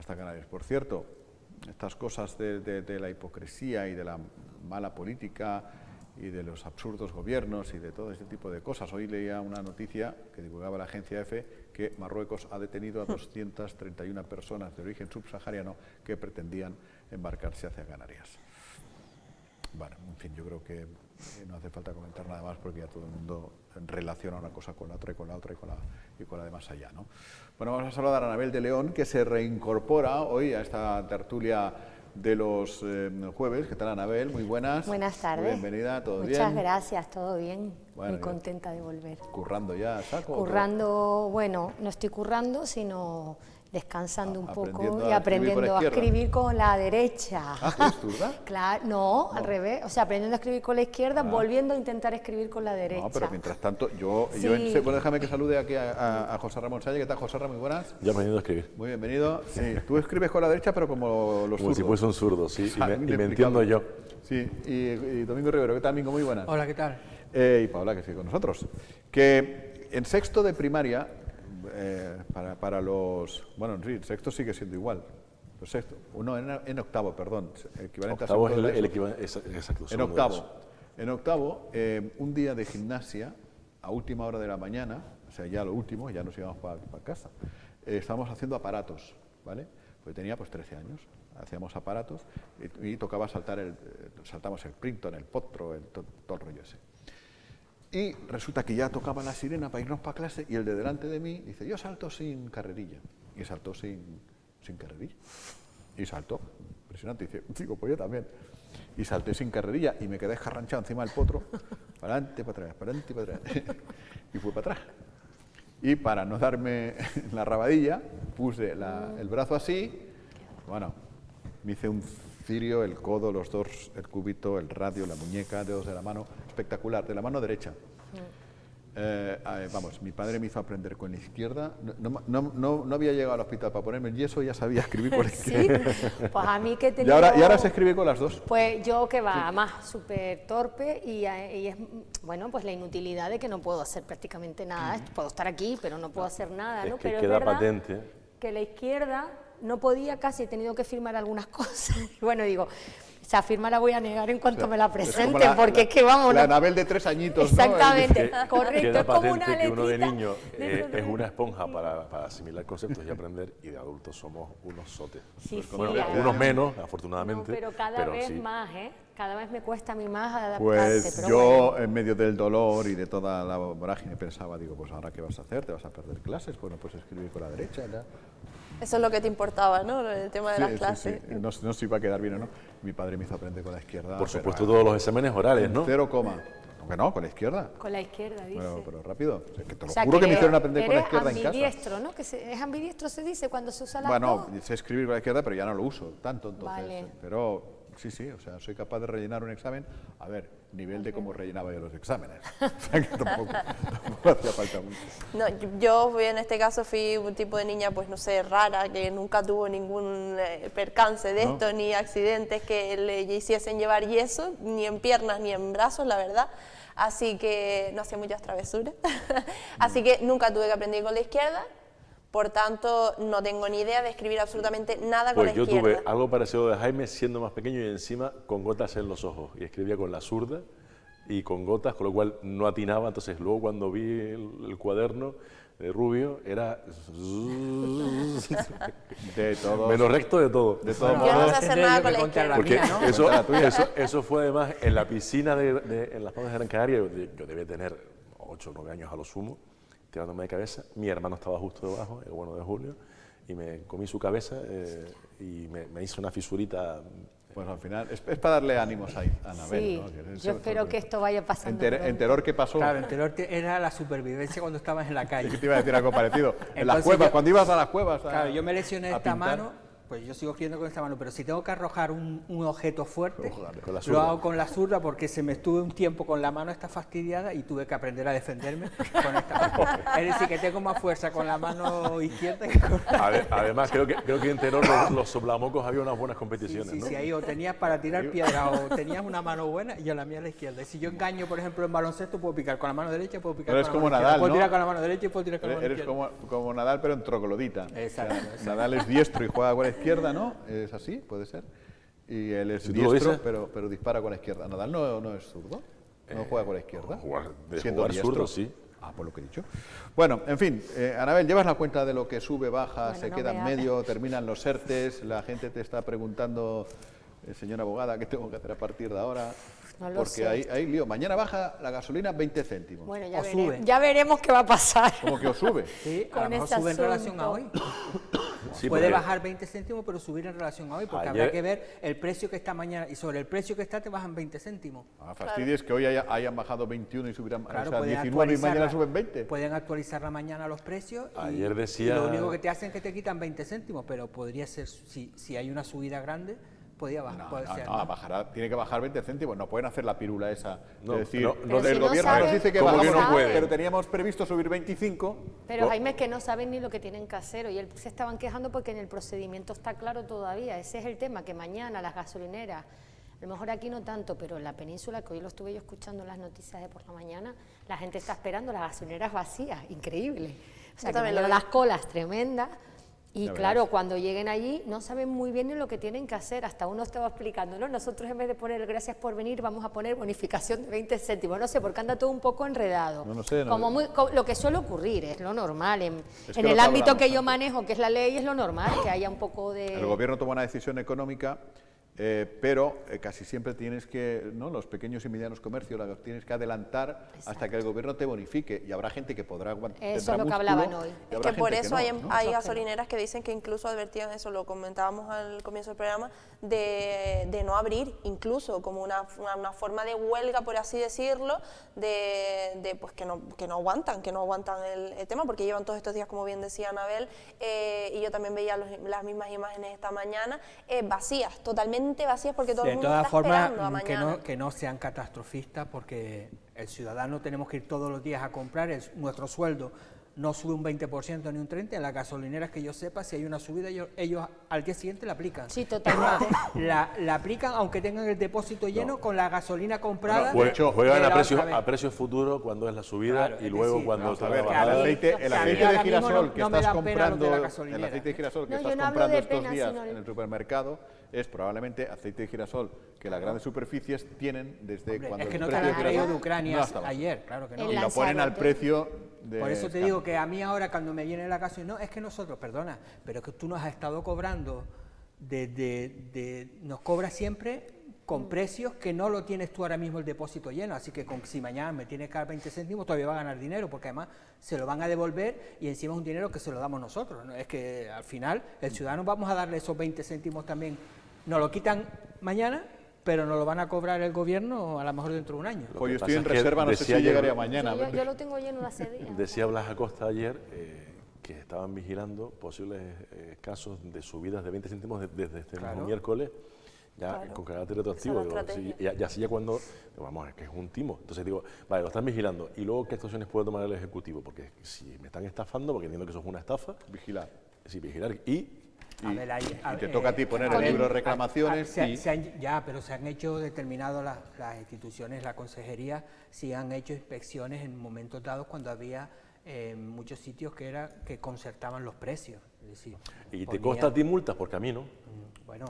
Canarias. Por cierto, estas cosas de la hipocresía y de la mala política y de los absurdos gobiernos y de todo este tipo de cosas. Hoy leía una noticia que divulgaba la agencia EFE que Marruecos ha detenido a 231 personas de origen subsahariano que pretendían embarcarse hacia Canarias. Bueno, en fin, yo creo que no hace falta comentar nada más porque ya todo el mundo relaciona una cosa con la otra y con la otra y con la de más allá, ¿no? Bueno, vamos a saludar a Anabel de León, que se reincorpora hoy a esta tertulia de los jueves. ¿Qué tal, Anabel? Muy buenas. Buenas tardes. Bienvenida, ¿todo bien? Muchas gracias, todo bien. Bueno, muy contenta de volver. ¿Currando ya, saco? Currando, bueno, no estoy currando, sino descansando un poco y a aprendiendo a escribir con la derecha. ¿Ah, eres zurda? Claro, no, al revés. O sea, aprendiendo a escribir con la izquierda, volviendo a intentar escribir con la derecha. No, pero mientras tanto, bueno, déjame que salude aquí a José Ramón Salle. ¿Qué tal, José Ramón? Muy buenas. Ya aprendiendo a escribir. Muy bienvenido. Sí, tú escribes con la derecha, pero como los como zurdos. si fuese un zurdo, sí, y me entiendo yo. Sí, y Domingo Rivero, ¿qué tal, Domingo? Muy buenas. Hola, ¿qué tal? Y Paola, que sigue con nosotros. Que en sexto de primaria, para los... Bueno, sí, sexto sigue siendo igual. Pues sexto, no, en octavo, perdón. Equivalente Octavo a es el equivalente, exacto. En octavo, un día de gimnasia, a última hora de la mañana, o sea, ya lo último, ya nos íbamos para casa, estábamos haciendo aparatos, ¿vale? Pues tenía pues 13 años, hacíamos aparatos y tocaba saltamos el Printon, el potro, todo el rollo ese. Y resulta que ya tocaba la sirena para irnos para clase y el de delante de mí dice, yo salto sin carrerilla. Y saltó sin carrerilla. Y saltó, impresionante. Y dice, digo, pues yo también. Y salté sin carrerilla y me quedé escarranchado encima del potro, para adelante, para atrás, para adelante y para atrás. Y fui para atrás. Y para no darme la rabadilla, puse el brazo así, bueno, me hice un cirio, el codo, los dos, el cúbito, el radio, la muñeca, dedos de la mano, espectacular, de la mano derecha. Vamos, mi padre me hizo aprender con la izquierda, no había llegado al hospital para ponerme el yeso, ya sabía escribir con la izquierda. Sí, pues a mí que tenía... Y ahora se escribe con las dos. Pues yo que va, más súper torpe y es, bueno, pues la inutilidad de que no puedo hacer prácticamente nada. Puedo estar aquí, pero no puedo hacer nada, ¿no? Es que pero queda es verdad patente. Que la izquierda no podía casi, he tenido que firmar algunas cosas. Bueno, digo, Esa firma la voy a negar en cuanto me la Es como presenten, porque es que vamos... La no- Anabel de 3 añitos, Exactamente, Que- correcto, Queda es como una patente que uno de letrita. niño es una esponja para asimilar conceptos y aprender, y de adultos somos unos sotes. Sí, sí, Bueno, ya. unos menos, No, afortunadamente. pero cada vez sí. más, ¿eh? Cada vez me cuesta a mí más adaptarse. Pues pero yo, bueno. en medio del dolor y de toda la vorágine, pensaba, digo, pues ahora qué vas a hacer, te vas a perder clases, bueno, pues escribir con la derecha, ¿no? Eso es lo que te importaba, ¿no? El tema de las clases. Sí. No sé si iba a quedar bien o no. Mi padre me hizo aprender con la izquierda. Por pero supuesto, todos los exámenes orales, ¿no? 0, aunque no, con la izquierda. Con la izquierda, dice. Pero rápido. O sea, que te lo O sea, juro que me hicieron aprender con la eres izquierda en casa. ambidiestro, ¿no? Es ambidiestro se dice cuando se usa la Bueno, sé escribir con la izquierda, pero ya no lo uso tanto, entonces. Vale. Pero sí, o sea, soy capaz de rellenar un examen. A ver, nivel de cómo rellenaba yo los exámenes. O sea, que tampoco hacía falta mucho. No, yo en este caso fui un tipo de niña, pues no sé, rara, que nunca tuvo ningún percance de ¿No? esto, ni accidentes que le hiciesen llevar yeso, ni en piernas ni en brazos, la verdad. Así que no hacía muchas travesuras. Así que nunca tuve que aprender con la izquierda. Por tanto, no tengo ni idea de escribir absolutamente nada con Pues la yo izquierda. tuve algo parecido de Jaime, siendo más pequeño y encima con gotas en los ojos. Y escribía con la zurda y con gotas, con lo cual no atinaba. Entonces luego cuando vi el cuaderno de Rubio, era De todos. menos recto de todo. De todos Yo no modos. sé hacer nada con la izquierda. Porque mía, ¿no? eso fue además en la piscina en las Palmas de Gran Canaria. Yo debía tener 8 o 9 años a lo sumo, tirándome de cabeza. Mi hermano estaba justo debajo, el bueno de Julio, y me comí su cabeza y me hizo una fisurita. Pues al final, es para darle ánimos a Anabel, Sí, ¿no? Que yo espero que esto vaya pasando. En Teror, ¿qué pasó? Claro, anterior era la supervivencia cuando estabas en la Es calle. que te iba a decir algo parecido. En las Entonces cuevas, yo- cuando ibas a las cuevas. Claro, yo me lesioné a esta pintar. mano, pues yo sigo escribiendo con esta mano, pero si tengo que arrojar un objeto fuerte, Con la lo zurda. hago con la zurda porque se me estuve un tiempo con la mano esta fastidiada y tuve que aprender a defenderme con esta mano. Es decir, que tengo más fuerza con la mano izquierda que con la... Además, creo que en Teror los soplamocos había unas buenas competiciones, Sí, ¿no? sí, ahí o tenías para tirar piedra o tenías una mano buena y yo la mía a la izquierda. Y si yo engaño, por ejemplo, en baloncesto, puedo picar con la mano derecha, puedo picar Eres con la como mano Nadal, izquierda. Puedo ¿no? tirar con la mano derecha y puedo tirar con la mano Eres izquierda. como Nadal, pero en troglodita. Exacto, O sea, exacto. Nadal es diestro y juega con la izquierda, ¿no? ¿Es así? ¿Puede ser? Y él es Si tú lo diestro, dices. pero dispara con la izquierda. ¿Nadal no es zurdo? ¿No juega con la izquierda? De Siendo jugar diestro. zurdo, sí. Ah, por lo que he dicho. Bueno, en fin, Anabel, ¿llevas la cuenta de lo que sube, baja, Bueno, se no queda me en medio, terminan los ERTES, la gente te está preguntando, señora abogada, ¿qué tengo que hacer a partir de ahora? No lo Porque sé. hay lío. Mañana baja la gasolina 20 céntimos. Bueno, O sube. ya veremos qué va a pasar. ¿Cómo que os sube? Sí, a Con lo mejor ese sube en relación a asunto. hoy. Sí, Puede porque bajar 20 céntimos, pero subir en relación a hoy, porque Ayer- habrá que ver el precio que está mañana y sobre el precio que está te bajan 20 céntimos. Ah, fastidies que hoy hayan bajado 21 y subirán, Claro, o sea, pueden 19 y mañana actualizarla- suben 20. Pueden actualizar la mañana los precios y, Ayer y decía- lo único que te hacen es que te quitan 20 céntimos, pero podría ser, si hay una subida grande, podría bajar. No, puede no, ser, no, ¿no? bajará, tiene que bajar 20 céntimos, no pueden hacer la pirula esa. No, es decir, no, Pero el si no gobierno saben- nos dice que ¿Cómo que bajamos, no pueden? pero teníamos previsto subir 25. Pero Jaime, es que no saben ni lo que tienen que hacer. Y se estaban quejando porque en el procedimiento está claro todavía. Ese es el tema, que mañana las gasolineras, a lo mejor aquí no tanto, pero en la península, que hoy lo estuve yo escuchando en las noticias de por la mañana, la gente está esperando las gasolineras vacías, increíble. O sea, Yo que también lo mañana vi. las colas tremendas. Y Ya claro, verás. cuando lleguen allí no saben muy bien ni lo que tienen que hacer. Hasta uno estaba explicando, ¿no? Nosotros en vez de poner gracias por venir, vamos a poner bonificación de 20 céntimos. No sé, porque anda todo un poco enredado. No, no sé, no- Como lo que suele ocurrir, es lo normal. En que el lo ámbito hablamos que yo antes. manejo, que es la ley, es lo normal, que haya un poco de... El gobierno toma una decisión económica, pero casi siempre tienes que, ¿no? Los pequeños y medianos comercios los tienes que adelantar hasta que el gobierno te bonifique. Y habrá gente que podrá aguantar. Eso es lo que hablaban hoy. Y Es habrá que por gente eso no, hay, ¿no? hay gasolineras que dicen que incluso advertían eso, lo comentábamos al comienzo del programa, de no abrir, incluso como una forma de huelga, por así decirlo, de pues que no aguantan el tema, porque llevan todos estos días, como bien decía Anabel, y yo también veía las mismas imágenes esta mañana, vacías, totalmente vacías, porque todo De el mundo todas está formas, esperando a mañana. que no sean catastrofistas, porque el ciudadano tenemos que ir todos los días a comprar, nuestro sueldo no sube un 20% ni un 30%, en las gasolineras que yo sepa, si hay una subida, ellos al día siguiente la aplican. Sí, totalmente. La aplican aunque tengan el depósito lleno con la gasolina comprada. Juegan de a la otra vez. precios futuros cuando es la subida Claro, y es luego decir, cuando Vamos está a la ver, bajada. el aceite que de ahora mismo girasol no que me estás dan pena los de comprando, la el gasolinera. aceite de girasol que No, yo estás no hablo comprando de estos pena, días sino en el supermercado, es probablemente aceite de girasol que las grandes superficies tienen desde Hombre, cuando es que el no te precio lo del han traído girasol de Ucrania no estaba. ayer, claro que no. El Y lo ponen al Lanzarote. precio de... Por eso te digo que a mí ahora cuando me viene la casa, no, es que nosotros, perdona, pero es que tú nos has estado cobrando, nos cobras siempre con precios que no lo tienes tú ahora mismo el depósito lleno, así que si mañana me tienes que dar 20 céntimos todavía va a ganar dinero, porque además se lo van a devolver y encima es un dinero que se lo damos nosotros, ¿no? Es que al final el ciudadano vamos a darle esos 20 céntimos también, nos lo quitan mañana, pero nos lo van a cobrar el gobierno a lo mejor dentro de un año. Pues yo que estoy en pasa es que reserva, no sé si decía ayer- llegaría mañana. Yo lo tengo lleno hace días. Decía Blas Acosta ayer que estaban vigilando posibles casos de subidas de 20 céntimos desde este mismo miércoles, ya con carácter retroactivo. Esa es la Digo, sí, estrategia. y así ya cuando, digo, vamos, es que es un timo. Entonces digo, vale, lo están vigilando. ¿Y luego qué actuaciones puede tomar el Ejecutivo? Porque si me están estafando, porque entiendo que eso es una estafa, Vigilar. sí, vigilar. Y A ver, Y te toca a ti poner el libro de reclamaciones y... Ya, pero se han hecho determinados las instituciones, la consejería, sí han hecho inspecciones en momentos dados cuando había muchos sitios que concertaban los precios. Es decir, te ponían- consta a ti multas, porque a mí no. Bueno,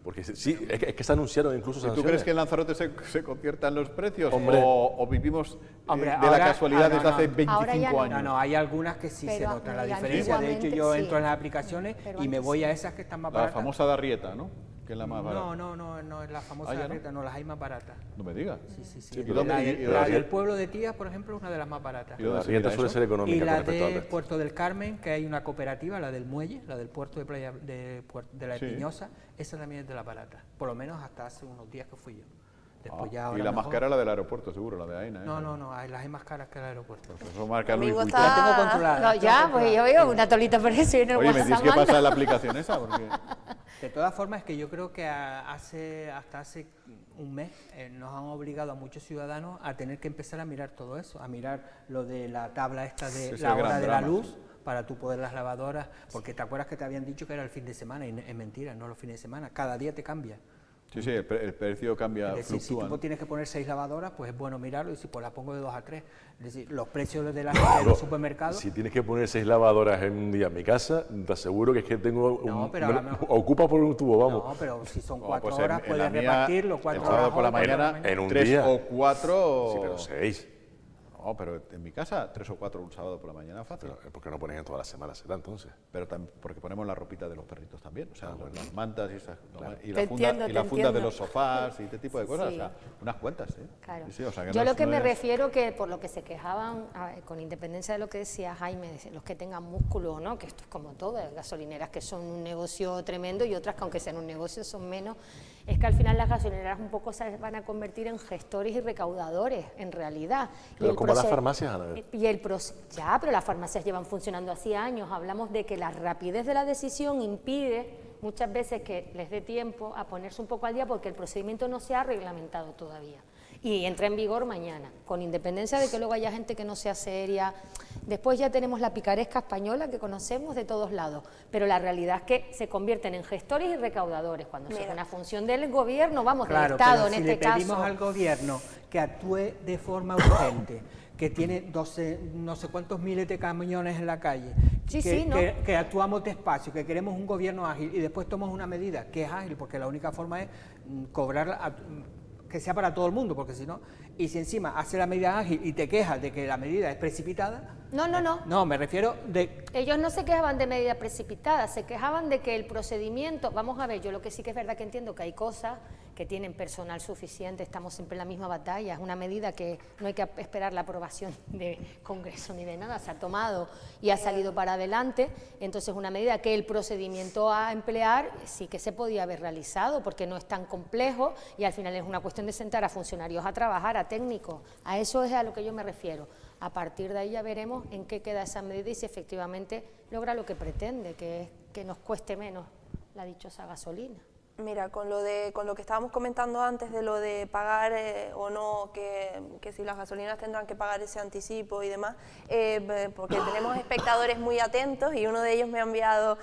Porque sí, es que se anunciaron incluso ¿Y tú sanciones. crees que en Lanzarote se conciertan los precios? Hombre. ¿O vivimos Hombre, de la ahora- casualidad no, desde no. hace Ahora ya 25 no. años? no, hay algunas que sí se Pero nota la ya diferencia. De hecho, antiguamente yo sí. entro en las aplicaciones Pero y me antes voy sí. a esas que están más La baratas. famosa Darrieta, ¿no? Que es la más barata. No es la famosa ¿Ah, ya no? Darrieta, no, las hay más baratas. No me digas. Sí. ¿Y dónde- La, y- del- y la dónde- del pueblo de Tías, por ejemplo, es una de las más baratas. ¿Y dónde La se mira rienda suele eso? ser económica Y con la respecto al de resto. Puerto del Carmen, que hay una cooperativa, la del Muelle, la del puerto de Playa de la Sí. Espiñosa, esa también es de la barata. Por lo menos hasta hace unos días que fui yo. Después ya y ahora la más mejor- cara la del aeropuerto, seguro, la de AENA. ¿eh? No, las hay más caras que el aeropuerto. Eso marca Luis Domingo Vuitton. está- La tengo controlada. No, ya, pues yo veo una tolita por eso y en el Oye, me tienes que WhatsApp pasar la aplicación esa, porque... De todas formas, es que yo creo que hasta hace un mes nos han obligado a muchos ciudadanos a tener que empezar a mirar todo eso, a mirar lo de la tabla esta de Ese la hora gran de la drama, luz, sí. para tú poder las lavadoras, porque te acuerdas que te habían dicho que era el fin de semana, y es mentira, no los fines de semana, cada día te cambia. Sí, el precio cambia, Es decir, si fluctúa. tú ¿no? tienes que poner 6 lavadoras, pues es bueno mirarlo y si pues la pongo de 2 a 3. Es decir, los precios de los supermercados... Si tienes que poner 6 lavadoras en un día en mi casa, te aseguro que es que tengo No, pero a lo mejor- ocupa por un tubo, vamos. No, pero si son No, 4 pues horas, en puedes la mía, repartirlo, 4 el horas sábado por la hoy, cuatro mañana, en un 3 día. o 4... Sí, pero 6. No, pero en mi casa 3 o 4 un sábado por la mañana fácil. Pero, ¿por qué no pones en toda la semana será entonces? Pero porque ponemos la ropita de los perritos también, o sea, las mantas y esas, y Te la funda, entiendo, y la te funda de entiendo. los sofás y este tipo de cosas, Sí. o sea, unas cuantas, ¿eh? Claro. Sí, sí, o sea, que Yo no lo es- que no me es- refiero que por lo que se quejaban, a ver, con independencia de lo que decía Jaime, de los que tengan músculo, ¿no? Que esto es como todo, hay gasolineras que son un negocio tremendo y otras que aunque sean un negocio son menos, es que al final las gasolineras un poco se van a convertir en gestores y recaudadores, en realidad. Pero el como las proce- farmacias, Anabel. Ya, pero las farmacias llevan funcionando así años, hablamos de que la rapidez de la decisión impide muchas veces que les dé tiempo a ponerse un poco al día porque el procedimiento no se ha reglamentado todavía y entra en vigor mañana, con independencia de que luego haya gente que no sea seria. Después ya tenemos la picaresca española que conocemos de todos lados, pero la realidad es que se convierten en gestores y recaudadores cuando es Mira. una función del gobierno, vamos, del Claro, Estado pero en si este le pedimos caso. al gobierno que actúe de forma urgente, que tiene 12, no sé cuántos miles de camiones en la calle, Sí, que, sí, ¿no? que actuamos despacio, que queremos un gobierno ágil y después tomamos una medida que es ágil, porque la única forma es cobrar que sea para todo el mundo, porque si no, y si encima hace la medida ágil y te quejas de que la medida es precipitada, No, me refiero de... ellos no se quejaban de medida precipitada, se quejaban de que el procedimiento, vamos a ver, yo lo que sí que es verdad que entiendo que hay cosas que tienen personal suficiente, estamos siempre en la misma batalla, es una medida que no hay que esperar la aprobación de Congreso ni de nada, se ha tomado y ha salido para adelante, entonces una medida que el procedimiento a emplear sí que se podía haber realizado porque no es tan complejo y al final es una cuestión de sentar a funcionarios a trabajar, a técnicos, a eso es a lo que yo me refiero. A partir de ahí ya veremos en qué queda esa medida y si efectivamente logra lo que pretende, que es que nos cueste menos la dichosa gasolina. Mira, con lo que estábamos comentando antes de lo de pagar o no, que si las gasolineras tendrán que pagar ese anticipo y demás, porque tenemos espectadores muy atentos y uno de ellos me ha enviado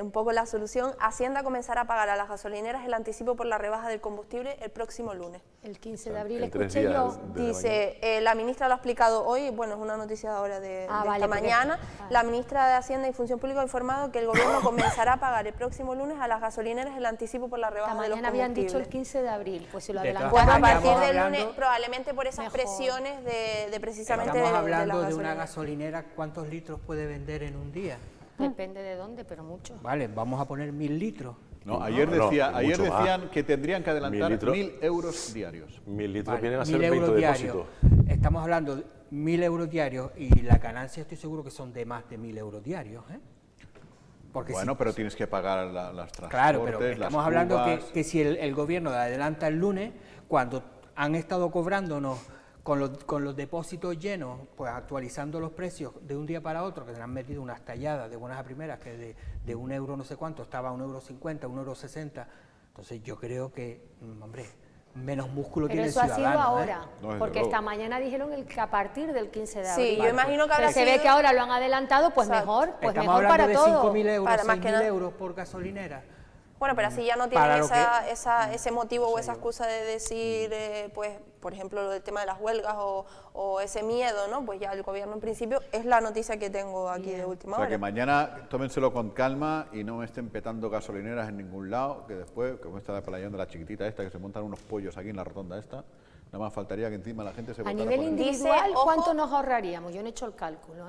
un poco la solución. Hacienda comenzará a pagar a las gasolineras el anticipo por la rebaja del combustible el próximo lunes. El 15 de abril en 3 escuché yo. días de la Dice, la ministra lo ha explicado hoy, bueno, es una noticia ahora de Ah, esta vale, porque- mañana, vale. la ministra de Hacienda y Función Pública ha informado que el gobierno comenzará a pagar el próximo lunes a las gasolineras el anticipo anticipo por la rebaja de los Mañana habían dicho el combustibles. 15 de abril, pues si lo De todas adelantaron. Bueno, a Estamos partir del hablando- lunes, probablemente por esas Mejor. presiones de precisamente Estamos la hablando de una gasolina. gasolinera, ¿cuántos litros puede vender en un día? Depende de dónde, pero mucho. Vale, vamos a poner 1000 litros. No, ayer, No, ayer mucho más. decían que tendrían que adelantar 1000 litros. 1.000 euros diarios. 1000 litros Vale, vienen a ser 1000 20 euros depósitos. diarios. Estamos hablando de 1000 euros diarios y la ganancia estoy seguro que son de más de 1000 euros diarios. Porque Bueno, si- pero tienes que pagar las transportes, Claro, pero las estamos hablando cubas. que si el gobierno adelanta el lunes, cuando han estado cobrándonos con los depósitos llenos, pues actualizando los precios de un día para otro, que se han metido unas talladas de buenas a primeras, que de 1 euro no sé cuánto, estaba a 1,50 €, 1,60 €. Entonces yo creo que, hombre, menos músculo Pero tiene eso el ha sido ciudadano. ahora, No, desde porque luego. esta mañana dijeron que a partir del 15 de Sí, abril. yo imagino que habrá Pero se ve sido- que ahora lo han adelantado, pues Exacto. mejor, pues Estamos mejor hablando para de todos. 5.000 euros, Para más que 6.000 nada. euros por gasolinera. Bueno, pero así ya no Para tienen lo ese motivo o esa excusa de decir, pues, por ejemplo, lo del tema de las huelgas o ese miedo, ¿no? Pues ya el gobierno en principio es la noticia que tengo aquí de O última sea, hora. que mañana tómenselo con calma y no me estén petando gasolineras en ningún lado, que después, como está la playón de la chiquitita esta, que se montan unos pollos aquí en la rotonda esta, nada más faltaría que encima la gente se A botara nivel por el- individual, Dice, ojo- ¿cuánto nos ahorraríamos? Yo no he hecho el cálculo,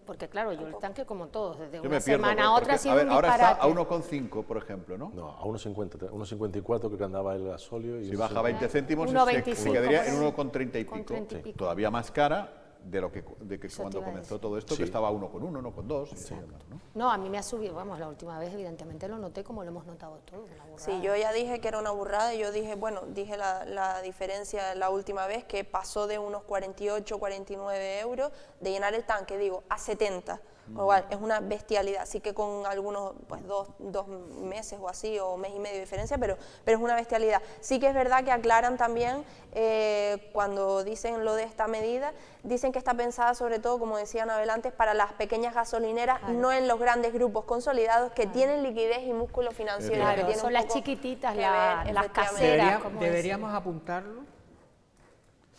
porque claro, yo el tanque como todos, desde Yo una me pierdo, semana a porque, otra ha sido a ver, un ahora disparate. está a 1,5, por ejemplo, ¿no? No, a 1,50, 1,54 creo que andaba el gasóleo. Y Si no baja sé. 20 céntimos, 1,25 se quedaría por en ahí. 1,30 y Con pico. 30 y pico. Todavía más cara de que Eso cuando te iba a comenzó decir. todo esto, Sí. que estaba a 1,1, 1,2 y demás, ¿no? No, a mí me ha subido, vamos, la última vez evidentemente lo noté como lo hemos notado todos, una burrada. Sí, yo ya dije que era una burrada y yo dije, bueno, dije la diferencia la última vez que pasó de unos 48, 49 euros de llenar el tanque, digo, a 70. Con lo cual, es una bestialidad, así que con algunos, pues dos meses o así, o mes y medio de diferencia, pero es una bestialidad. Sí que es verdad que aclaran también, cuando dicen lo de esta medida, dicen que está pensada sobre todo, como decían antes, para las pequeñas gasolineras, Claro. no en los grandes grupos consolidados que tienen liquidez y músculo financiero. Claro, que tienen son un las poco chiquititas, que las ver, efectivamente. caseras. como Deberíamos apuntarlo.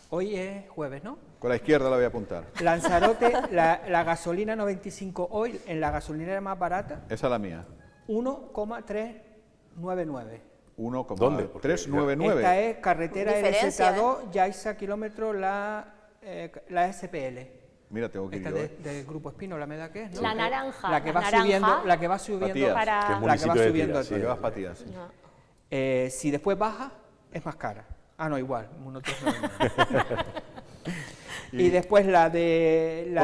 Hoy es jueves, ¿no? Con la izquierda la voy a apuntar. Lanzarote, la gasolina 95 hoy, en la gasolinera más barata, Esa es la mía. 1,399. 1,399. Esta es carretera Diferencia, LZ2, Yaiza kilómetros, la SPL. Mira, tengo que ir Esta yo. del Grupo Espino, la medida que es, ¿no? La naranja, La que la va naranja. subiendo, la que va subiendo, Patías, para- Que es la que municipio va de subiendo Tira, el sí. La que vas patías. No. Si después baja, es más cara. Ah, no, igual, 1,399. Y después la de...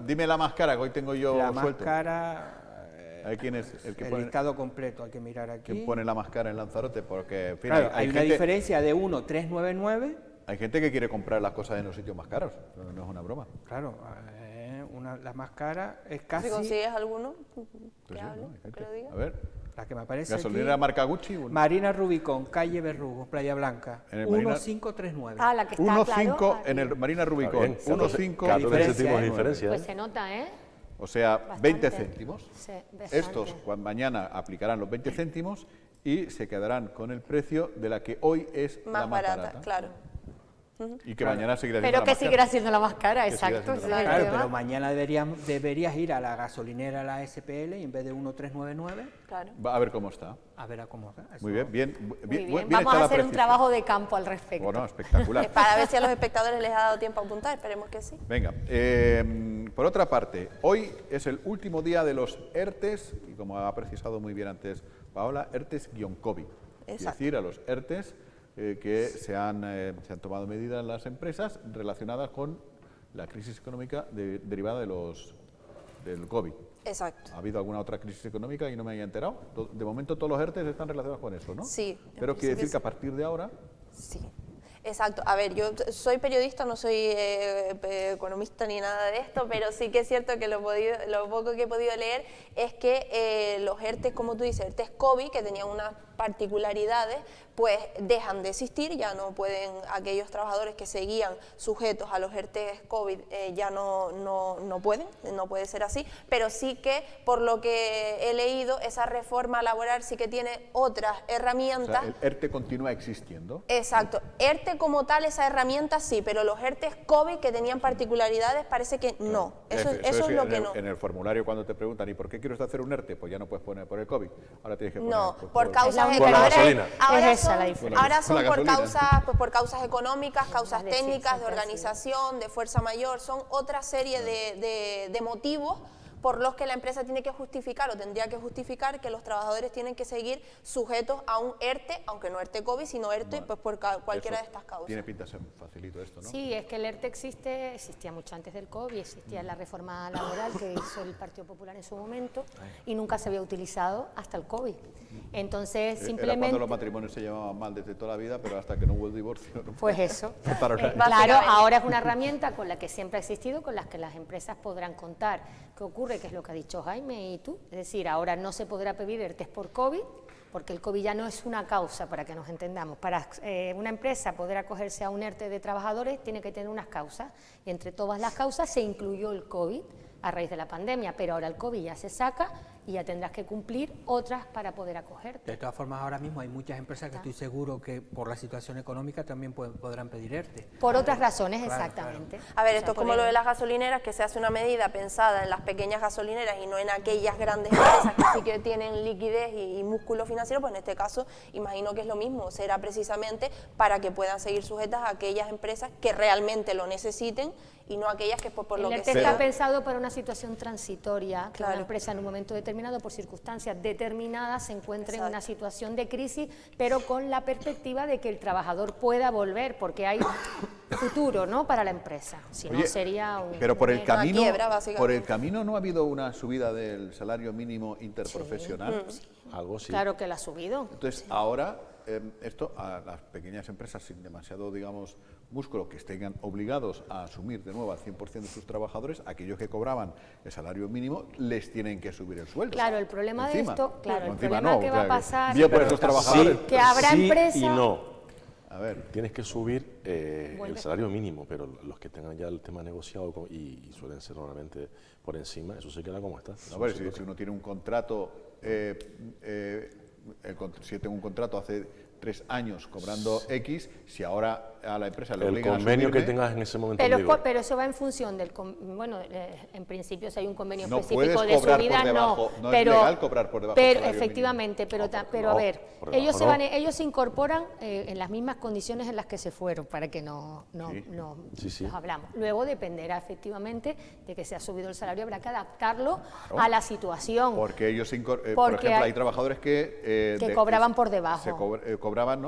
Dime la más cara, que hoy tengo yo la más suelto. cara, A ver quién es el que el pone, listado completo, hay que mirar aquí. quién pone la más cara en Lanzarote, porque en fin, Claro, hay una gente, diferencia de 1,399. hay gente que quiere comprar las cosas en los sitios más caros, no es una broma. Claro, la más cara es Si casi consigues alguno, Pues que sí, hable, ¿no? Hay que gente. lo diga. A ver, la que me aparece gasolinera aquí. marca Gucci, Marina Rubicón, calle Berrugo, Playa Blanca, En el Marina- 1,539. Ah, la que está 1,5 claro, en el Marina Está Rubicón, bien, 1,5 14 diferencia, céntimos de ¿eh? diferencia. Pues se nota, ¿eh? o sea, Bastante. 20 céntimos. Sí, bastante. Estos mañana aplicarán los 20 céntimos y se quedarán con el precio de la que hoy es la Más más barata, claro. Y que mañana seguirá siendo Pero la que más cara. seguirá siendo la más cara, Que seguirá exacto. siendo la ese es más el Claro, tema. pero mañana deberías ir a la gasolinera, la SPL, y en vez de 1,399, Claro. Va a ver cómo está. a ver a cómo está. Eso- Muy bien, bien, Muy bien, bien, bien vamos está a la hacer un precisión. trabajo de campo al respecto. Bueno, espectacular. Para ver si a los espectadores les ha dado tiempo a apuntar, esperemos que sí. Venga, por otra parte, hoy es el último día de los ERTES, y como ha precisado muy bien antes Paola, ERTES-COVID. Es Exacto. decir, a los ERTES que se han tomado medidas en las empresas relacionadas con la crisis económica derivada del COVID. Exacto. ¿Ha habido alguna otra crisis económica y no me haya enterado? De momento todos los ERTES están relacionados con eso, ¿no? Sí, en Pero quiere principio decir sí. que a partir de ahora... Sí, exacto. A ver, yo soy periodista, no soy economista ni nada de esto, pero sí que es cierto que lo poco que he podido leer es que los ERTES, como tú dices, ERTES COVID, que tenían unas particularidades, pues dejan de existir, ya no pueden, aquellos trabajadores que seguían sujetos a los ERTES COVID ya no pueden, no puede ser así, pero sí que, por lo que he leído, esa reforma laboral sí que tiene otras O herramientas. sea, el ERTE continúa existiendo. Exacto. ERTE como tal, esa herramienta sí, pero los ERTES COVID que tenían particularidades parece que no. Eso es lo que no. En el formulario cuando te preguntan, ¿y por qué quieres hacer un ERTE? Pues ya no puedes poner por el COVID. Ahora tienes que poner... No, pues, por causa causas única Con la económicas. gasolina. Es esa la diferencia. Ahora Con son la gasolina. por causas económicas, causas De técnicas, de ciencia, organización, de fuerza mayor, son otra serie de motivos por los que la empresa tiene que justificar o tendría que justificar que los trabajadores tienen que seguir sujetos a un ERTE, aunque no ERTE COVID, sino ERTE pues por cualquiera de estas causas. Tiene pinta de ser facilito esto, ¿no? Sí, es que el ERTE existía mucho antes del COVID, existía la reforma laboral que hizo el Partido Popular en su momento y nunca se había utilizado hasta el COVID. Entonces, Era simplemente... cuando los matrimonios se llevaban mal desde toda la vida, pero hasta que no hubo el divorcio. ¿no? Pues eso. Empezaron a- Claro, ahora es una herramienta con la que siempre ha existido, con la que las empresas podrán contar. ¿Qué ocurre? Que es lo que ha dicho Jaime y tú. Es decir, ahora no se podrá pedir ERTE por COVID, porque el COVID ya no es una causa, para que nos entendamos. Para una empresa poder acogerse a un ERTE de trabajadores tiene que tener unas causas, y entre todas las causas se incluyó el COVID a raíz de la pandemia, pero ahora el COVID ya se saca y ya tendrás que cumplir otras para poder acogerte. De todas formas, ahora mismo hay muchas empresas que estoy seguro que por la situación económica también podrán pedir ERTE. Por otras razones, Claro, exactamente. A ver, O esto sea, es como por lo el- de las gasolineras, que se hace una medida pensada en las pequeñas gasolineras y no en aquellas grandes empresas que sí que tienen liquidez y músculo financiero, pues en este caso imagino que es lo mismo, será precisamente para que puedan seguir sujetas a aquellas empresas que realmente lo necesiten y no aquellas que por lo El que ERTE sea... está pensado para una situación transitoria, que Claro. una empresa en un momento determinado, por circunstancias determinadas, se encuentre en una Exacto. situación de crisis, pero con la perspectiva de que el trabajador pueda volver, porque hay futuro, ¿no?, para la empresa. Si no Oye, sería un... pero por el Una camino, quiebra, básicamente. por el camino no ha habido una subida del salario mínimo interprofesional. Algo sí. Claro que la ha subido. Entonces, ahora, esto a las pequeñas empresas sin demasiado, digamos, músculo, que estén obligados a asumir de nuevo al 100% de sus trabajadores, aquellos que cobraban el salario mínimo, les tienen que subir el sueldo. Claro, el problema de Encima. esto, claro, No, el encima problema no, que o va a sea, pasar... bien por esos trabajadores. Que habrá sí empresas... y no. A ver, Tienes que subir el Vuelve. salario mínimo, pero los que tengan ya el tema negociado y suelen ser normalmente por encima, eso se queda como está. a Eso ver, se si toca. uno tiene un contrato, si yo tengo un contrato hace 3 años cobrando X, si ahora a la empresa le El obligan a convenio que subirme, tengas en ese momento. Pero, amigo, pero eso va en función del... Bueno, en principio si hay un convenio No específico puedes de cobrar subida, por debajo, no. no es Pero, legal cobrar por debajo del pero salario efectivamente, mínimo. pero a No, ver, por debajo ellos, no. ellos se incorporan en las mismas condiciones en las que se fueron, para que no Sí. nos hablamos. Luego dependerá efectivamente de que se ha subido el salario, habrá que adaptarlo a la situación. Porque ellos, por Porque ejemplo, hay hay trabajadores que... cobraban por debajo.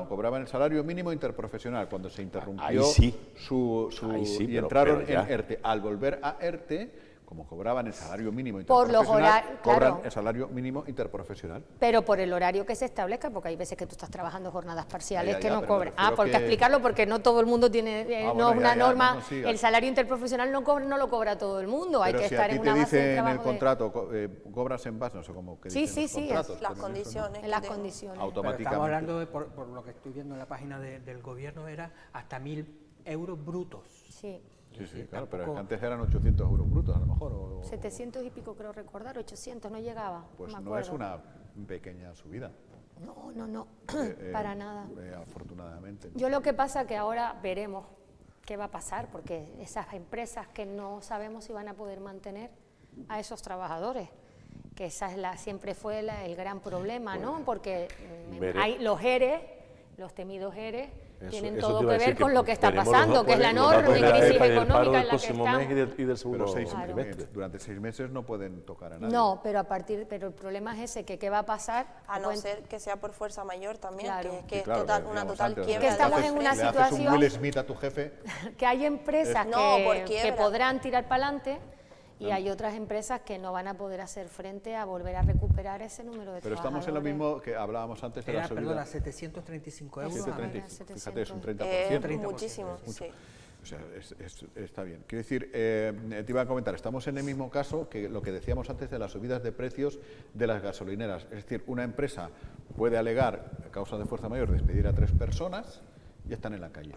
Cobraban el salario mínimo interprofesional cuando se interrumpió Ahí sí. y sí, pero entraron ya. en ERTE. Al volver a ERTE, como cobraban el salario mínimo Por los interprofesional, horarios, cobran claro. el salario mínimo interprofesional. Pero por el horario que se establezca, porque hay veces que tú estás trabajando jornadas parciales Ya, que no pero me cobran. refiero porque que- explicarlo, porque no todo el mundo tiene, no bueno, es una ya, norma, no, sí, el salario interprofesional no lo cobra todo el mundo, hay Pero que si estar a ti en te una base de dice en el trabajo de- contrato, cobras en base, no sé cómo que Sí, dicen sí, los sí, contratos, las ponen eso, ¿no? condiciones. en las que tengo. condiciones. Pero Automáticamente. estamos hablando, de, por lo que estoy viendo en la página del gobierno, era hasta 1.000 euros brutos. Sí, Sí, claro, pero es que tampoco- antes eran 800 euros brutos, a lo mejor. 700 y pico creo recordar, 800, no llegaba, Pues no me no es acuerdo. una pequeña subida. No, para nada. Afortunadamente. Yo lo que pasa que ahora veremos qué va a pasar, porque esas empresas que no sabemos si van a poder mantener a esos trabajadores, que esa es siempre fue el gran problema, ¿no? Porque Veré. hay los ERE, los temidos ERE, tienen eso todo te iba que a decir ver con lo que está veremos pasando, los que es la datos enorme de la crisis del paro económica del en la que próximo mes estamos. y del segundo Pero trimestre. durante 6 meses no pueden tocar a nadie. No, pero el problema es ese, que qué va a pasar. A no Pueden- ser que sea por fuerza mayor también, Claro. que es, que Sí, es claro, total, que una decíamos total antes, quiebra. Que de estamos la en una Le haces situación- un Will Smith a tu jefe. que hay empresas No, por que quiebra. podrán tirar para adelante y hay otras empresas que no van a poder hacer frente a volver a recuperar ese número de Pero estamos en lo mismo que hablábamos antes de la Era, subida. perdona, 735 euros. 730, Ahora, fíjate, es un 30%. 30%, muchísimo, mucho. sí. O sea, está bien. Quiero decir, te iba a comentar, estamos en el mismo caso que lo que decíamos antes de las subidas de precios de las gasolineras. Es decir, una empresa puede alegar, a causa de fuerza mayor, despedir a 3 personas y están en la calle.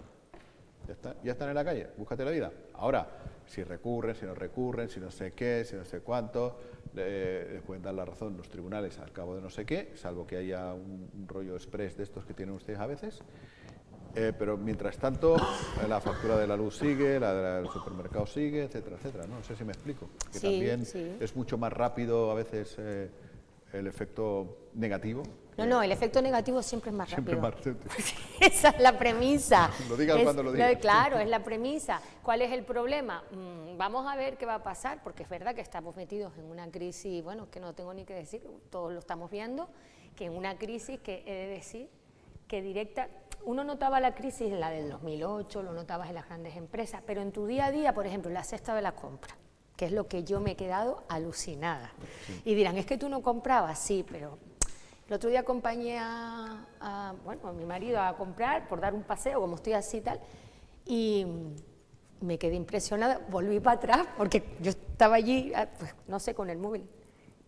Ya están en la calle, búscate la vida. Ahora, si recurren, si no recurren, si no sé qué, si no sé cuánto, les pueden dar la razón los tribunales al cabo de no sé qué, salvo que haya un rollo express de estos que tienen ustedes a veces. Pero mientras tanto, la factura de la luz sigue, la del supermercado sigue, etcétera, etcétera. No sé si me explico. Que Sí, también sí. es mucho más rápido a veces el efecto negativo. No, el efecto negativo siempre es más Siempre rápido. más. Esa es la premisa. Lo digas cuando lo digas. Claro, es la premisa. ¿Cuál es el problema? Vamos a ver qué va a pasar, porque es verdad que estamos metidos en una crisis, bueno, que no tengo ni que decir, todos lo estamos viendo, que en una crisis que he de decir que directa, uno notaba la crisis en la del 2008, lo notabas en las grandes empresas, pero en tu día a día, por ejemplo, la cesta de la compra, que es lo que yo me he quedado alucinada. Sí. Y dirán, es que tú no comprabas, sí, pero el otro día acompañé a mi marido a comprar por dar un paseo, como estoy así y tal, y me quedé impresionada, volví para atrás, porque yo estaba allí, pues, no sé, con el móvil,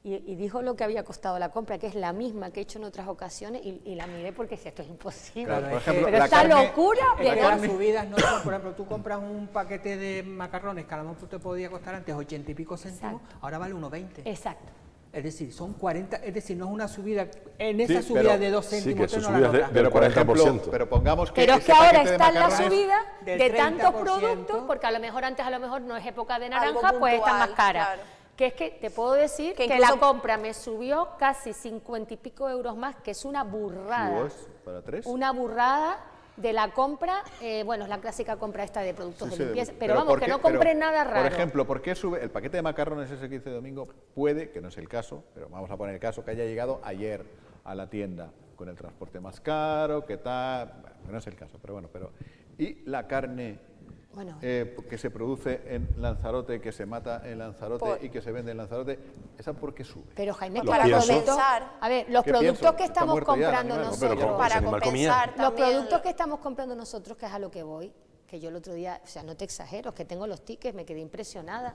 y dijo lo que había costado la compra, que es la misma que he hecho en otras ocasiones, y la miré porque si esto es imposible. Claro, por ejemplo, pero esta locura... Las subidas no son, por ejemplo, tú compras un paquete de macarrones que a lo mejor te podía costar antes 80 y pico céntimos, ahora vale 1,20. Exacto. Es decir, son 40, es decir, no es una subida, en esa subida de 2 céntimos, sí, que no la notas. Pero por ejemplo, pero pongamos que pero es que ahora está en la macarrones, subida de tantos 30%, productos, porque a lo mejor antes no es época de naranja, puntual, pues está más cara. Claro. Que es que te puedo decir que la compra me subió casi 50 y pico euros más, que es una burrada. ¿Para 3? Una burrada de la compra, bueno, es la clásica compra esta de productos de limpieza, pero vamos, que no compré nada raro. Por ejemplo, ¿por qué sube el paquete de macarrones ese que hice domingo? Puede, que no es el caso, pero vamos a poner el caso, que haya llegado ayer a la tienda con el transporte más caro, que tal, bueno, no es el caso, pero bueno, y la carne que se produce en Lanzarote, que se mata en Lanzarote y que se vende en Lanzarote, ¿esa por qué sube? Pero Jaime, para compensar. A ver, los productos que estamos comprando nosotros, para compensar los productos que estamos comprando nosotros, que es a lo que voy, que yo el otro día, o sea, no te exagero, es que tengo los tickets, me quedé impresionada.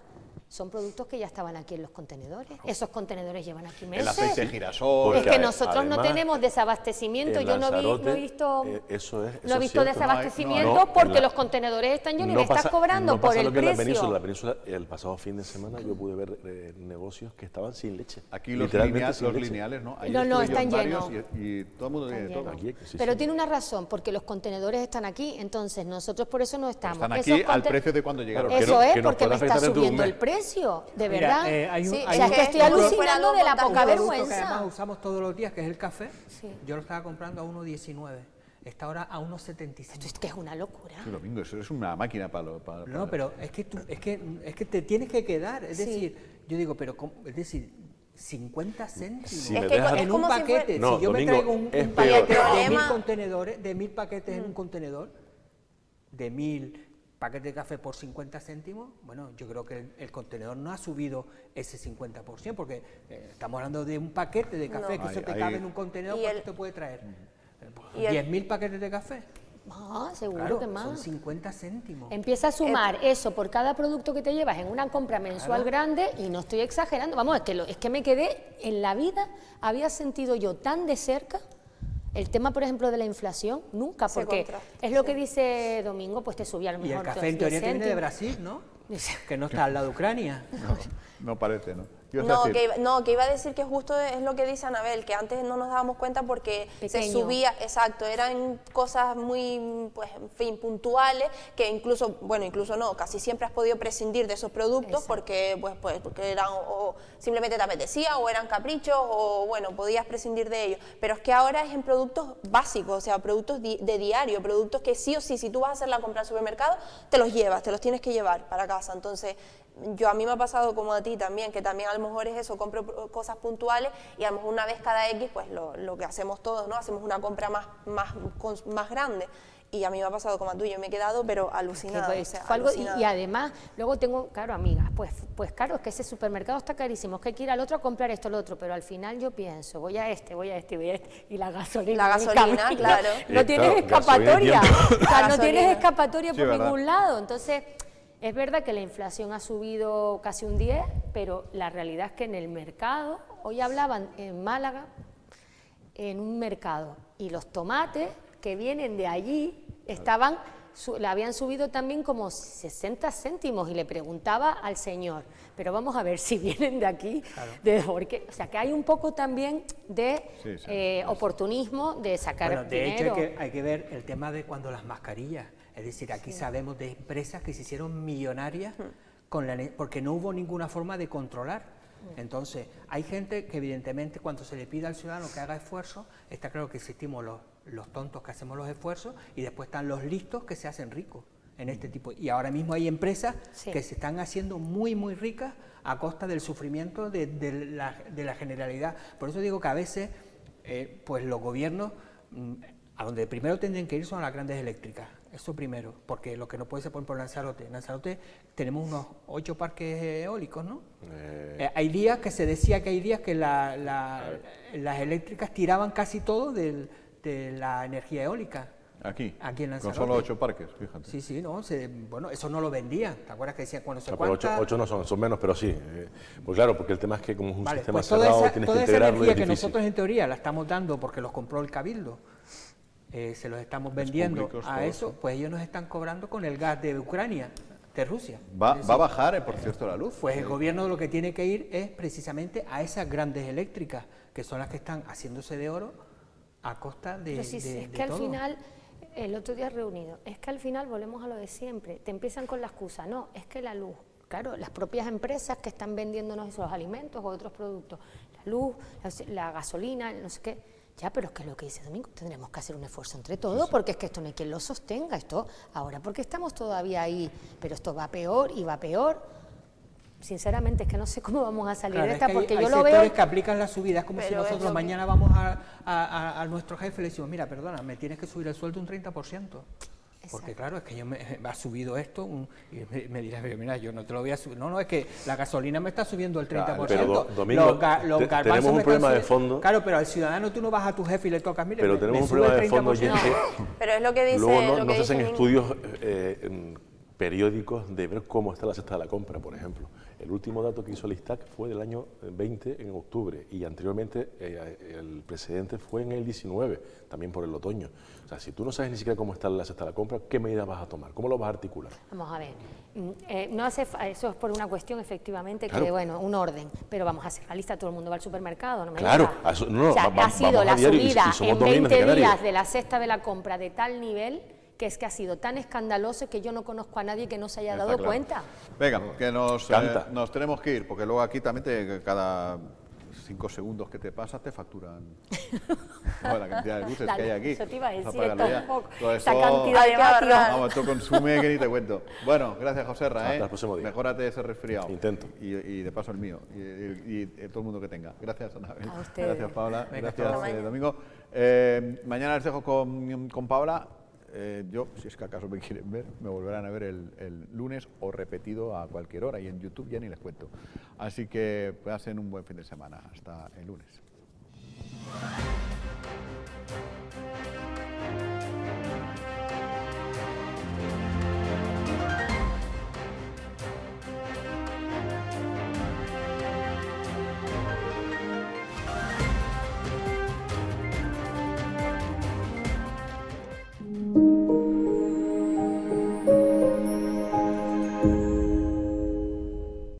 Son productos que ya estaban aquí en los contenedores. Esos contenedores llevan aquí meses. El aceite de girasol. Es que nosotros no tenemos desabastecimiento. Yo no he visto desabastecimiento porque los contenedores están llenos y me estás cobrando por el precio. En la península, el pasado fin de semana yo pude ver negocios que están sin leche. Aquí los lineales, ¿no? No, están llenos. Y todo el mundo tiene todo. Pero tiene una razón, porque los contenedores están aquí, entonces nosotros por eso no estamos. Están aquí al precio de cuando llegaron. Eso es, porque me está subiendo el precio. De verdad. O sea, es que estoy alucinando de la poca vergüenza. Que además usamos todos los días, que es el café. Sí. Yo lo estaba comprando a 1,19. Está ahora a 1,75. Esto es que es una locura. Sí, domingo, eso es una máquina para... No, pero es que te tienes que quedar. Es decir, yo digo, pero es decir, 50 céntimos. Si en un paquete. Si yo me traigo un paquete de 1000 contenedores, de 1000 paquetes en un contenedor, de 1000 paquete de café por 50 céntimos, bueno, yo creo que el contenedor no ha subido ese 50%, porque estamos hablando de un paquete de café que eso te cabe en un contenedor, ¿cuánto te puede traer? 10.000 paquetes de café. Seguro claro, que más. Son 50 céntimos. Empieza a sumar eso por cada producto que te llevas en una compra mensual grande, y no estoy exagerando, vamos, es que me quedé en la vida, había sentido yo tan de cerca el tema, por ejemplo, de la inflación, nunca, porque es lo que dice Domingo, pues te subía a lo mejor. Y el café en teoría viene de Brasil, ¿no? Que no está al lado de Ucrania. No parece, ¿no? Que iba a decir que justo es lo que dice Anabel, que antes no nos dábamos cuenta porque se subía, exacto, eran cosas muy, pues, en fin, puntuales, que incluso no, casi siempre has podido prescindir de esos productos porque eran o simplemente te apetecía o eran caprichos o bueno, podías prescindir de ellos, pero es que ahora es en productos básicos, o sea, productos de diario, productos que sí o sí, si tú vas a hacer la compra al supermercado, te los tienes que llevar para casa. Entonces, a mí me ha pasado como a ti también, que también a lo mejor es eso, compro cosas puntuales y a lo mejor una vez cada X, pues lo que hacemos todos, ¿no? Hacemos una compra más grande. Y a mí me ha pasado como a tú, yo me he quedado pero alucinada. Y además, luego tengo, claro, amigas, pues claro, es que ese supermercado está carísimo, es que hay que ir al otro a comprar esto, lo otro, pero al final yo pienso, voy a este, y la gasolina. Claro. No tienes escapatoria, o sea, no tienes escapatoria por ningún lado, entonces... Es verdad que la inflación ha subido casi un 10, pero la realidad es que en el mercado, hoy hablaban en Málaga, en un mercado, y los tomates que vienen de allí le habían subido también como 60 céntimos, y le preguntaba al señor, pero vamos a ver si vienen de aquí, porque, o sea, que hay un poco también de oportunismo, de sacar dinero. De hecho hay que ver el tema de cuando las mascarillas. Es decir, aquí sabemos de empresas que se hicieron millonarias porque no hubo ninguna forma de controlar. Entonces, hay gente que evidentemente cuando se le pide al ciudadano que haga esfuerzo, está claro que existimos los tontos que hacemos los esfuerzos y después están los listos que se hacen ricos en este tipo. Y ahora mismo hay empresas que se están haciendo muy, muy ricas a costa del sufrimiento de la generalidad. Por eso digo que a veces, pues los gobiernos, a donde primero tendrían que ir son a las grandes eléctricas. Eso primero, porque lo que no puede ser, por ejemplo, Lanzarote. En Lanzarote tenemos unos 8 parques eólicos, ¿no? Hay días que se decía que hay días que las eléctricas tiraban casi todo de la energía eólica. Aquí en Lanzarote. Con solo 8 parques, fíjate. Sí, sí, no, bueno, eso no lo vendían. ¿Te acuerdas que decían cuando se No, pero cuánta? 8 no son menos, pero sí. Pues claro, porque el tema es que como es un sistema pues cerrado, tienes que toda esa integrarlo y energía es que difícil. nosotros en teoría la estamos dando porque los compró el Cabildo, se los estamos vendiendo públicos, a todo eso, eso. pues ellos nos están cobrando con el gas de Ucrania, de Rusia. ¿Va Es decir, a bajar, por cierto, la luz? pues el gobierno lo que tiene que ir es precisamente a esas grandes eléctricas, que son las que están haciéndose de oro a costa de, Pero sí, de, es de que al todo. final, el otro día reunido, es que al final volvemos a lo de siempre, te empiezan con la excusa, no, es que la luz, claro, las propias empresas que están vendiéndonos esos alimentos o otros productos, la luz, la gasolina, no sé qué, ya, pero es que lo que dice Domingo, tendremos que hacer un esfuerzo entre todos, porque es que esto no hay quien lo sostenga, esto ahora porque estamos todavía ahí, pero esto va peor y va peor. Sinceramente es que no sé cómo vamos a salir Claro, de es esta, que porque hay yo lo sectores veo. que aplican las subidas, como si Pero es nosotros lo mañana vamos a nuestro jefe y le decimos, mira, perdona, me tienes que subir el sueldo un 30%. Porque claro, es que yo me ha subido esto y me dirás, mira, yo no te lo voy a subir. No, es que la gasolina me está subiendo el 30%. Pero, Domingo, tenemos un problema de fondo. Claro, pero al ciudadano tú no vas a tu jefe y le tocas, mire, Pero tenemos un sube problema el de fondo y es 30%. que Pero es lo que dice. luego lo no que se hacen dice estudios periódicos de ver cómo está la cesta de la compra, por ejemplo. El último dato que hizo el ISTAC fue del año 20 en octubre y anteriormente el precedente fue en el 19, también por el otoño. O sea, si tú no sabes ni siquiera cómo está la cesta de la compra, ¿qué medidas vas a tomar? ¿Cómo lo vas a articular? Vamos a ver, eso es por una cuestión efectivamente Claro. que, bueno, un orden, pero vamos a hacer la lista, todo el mundo va al supermercado, no me Claro, digas. no, O sea, vamos ha sido a la diario y subida somos en 2 millones de 20 días canarios. de la cesta de la compra de tal nivel que es que ha sido tan escandaloso que yo no conozco a nadie que no se haya Está dado claro. cuenta. Venga, que Canta. nos tenemos que ir, porque luego aquí también cada 5 segundos que te pasas te facturan toda la cantidad de luces que hay aquí. Eso te iba a Vas decir, pagarlo esto ya. un poco, Todo esa eso- cantidad Hay de que ahorrar. vatios. Vamos, esto consume que ni te cuento. Bueno, gracias, Joserra. Hasta el próximo día. Mejórate ese resfriado. Intento. Y de paso el mío. Y todo el mundo que tenga. Gracias, Anabel. A ustedes. Gracias, Paula. Venga, Gracias, hasta mañana. Domingo. Mañana les dejo con Paula. Yo, si es que acaso me quieren ver, me volverán a ver el lunes o repetido a cualquier hora. Y en YouTube ya ni les cuento. Así que pasen un buen fin de semana. Hasta el lunes.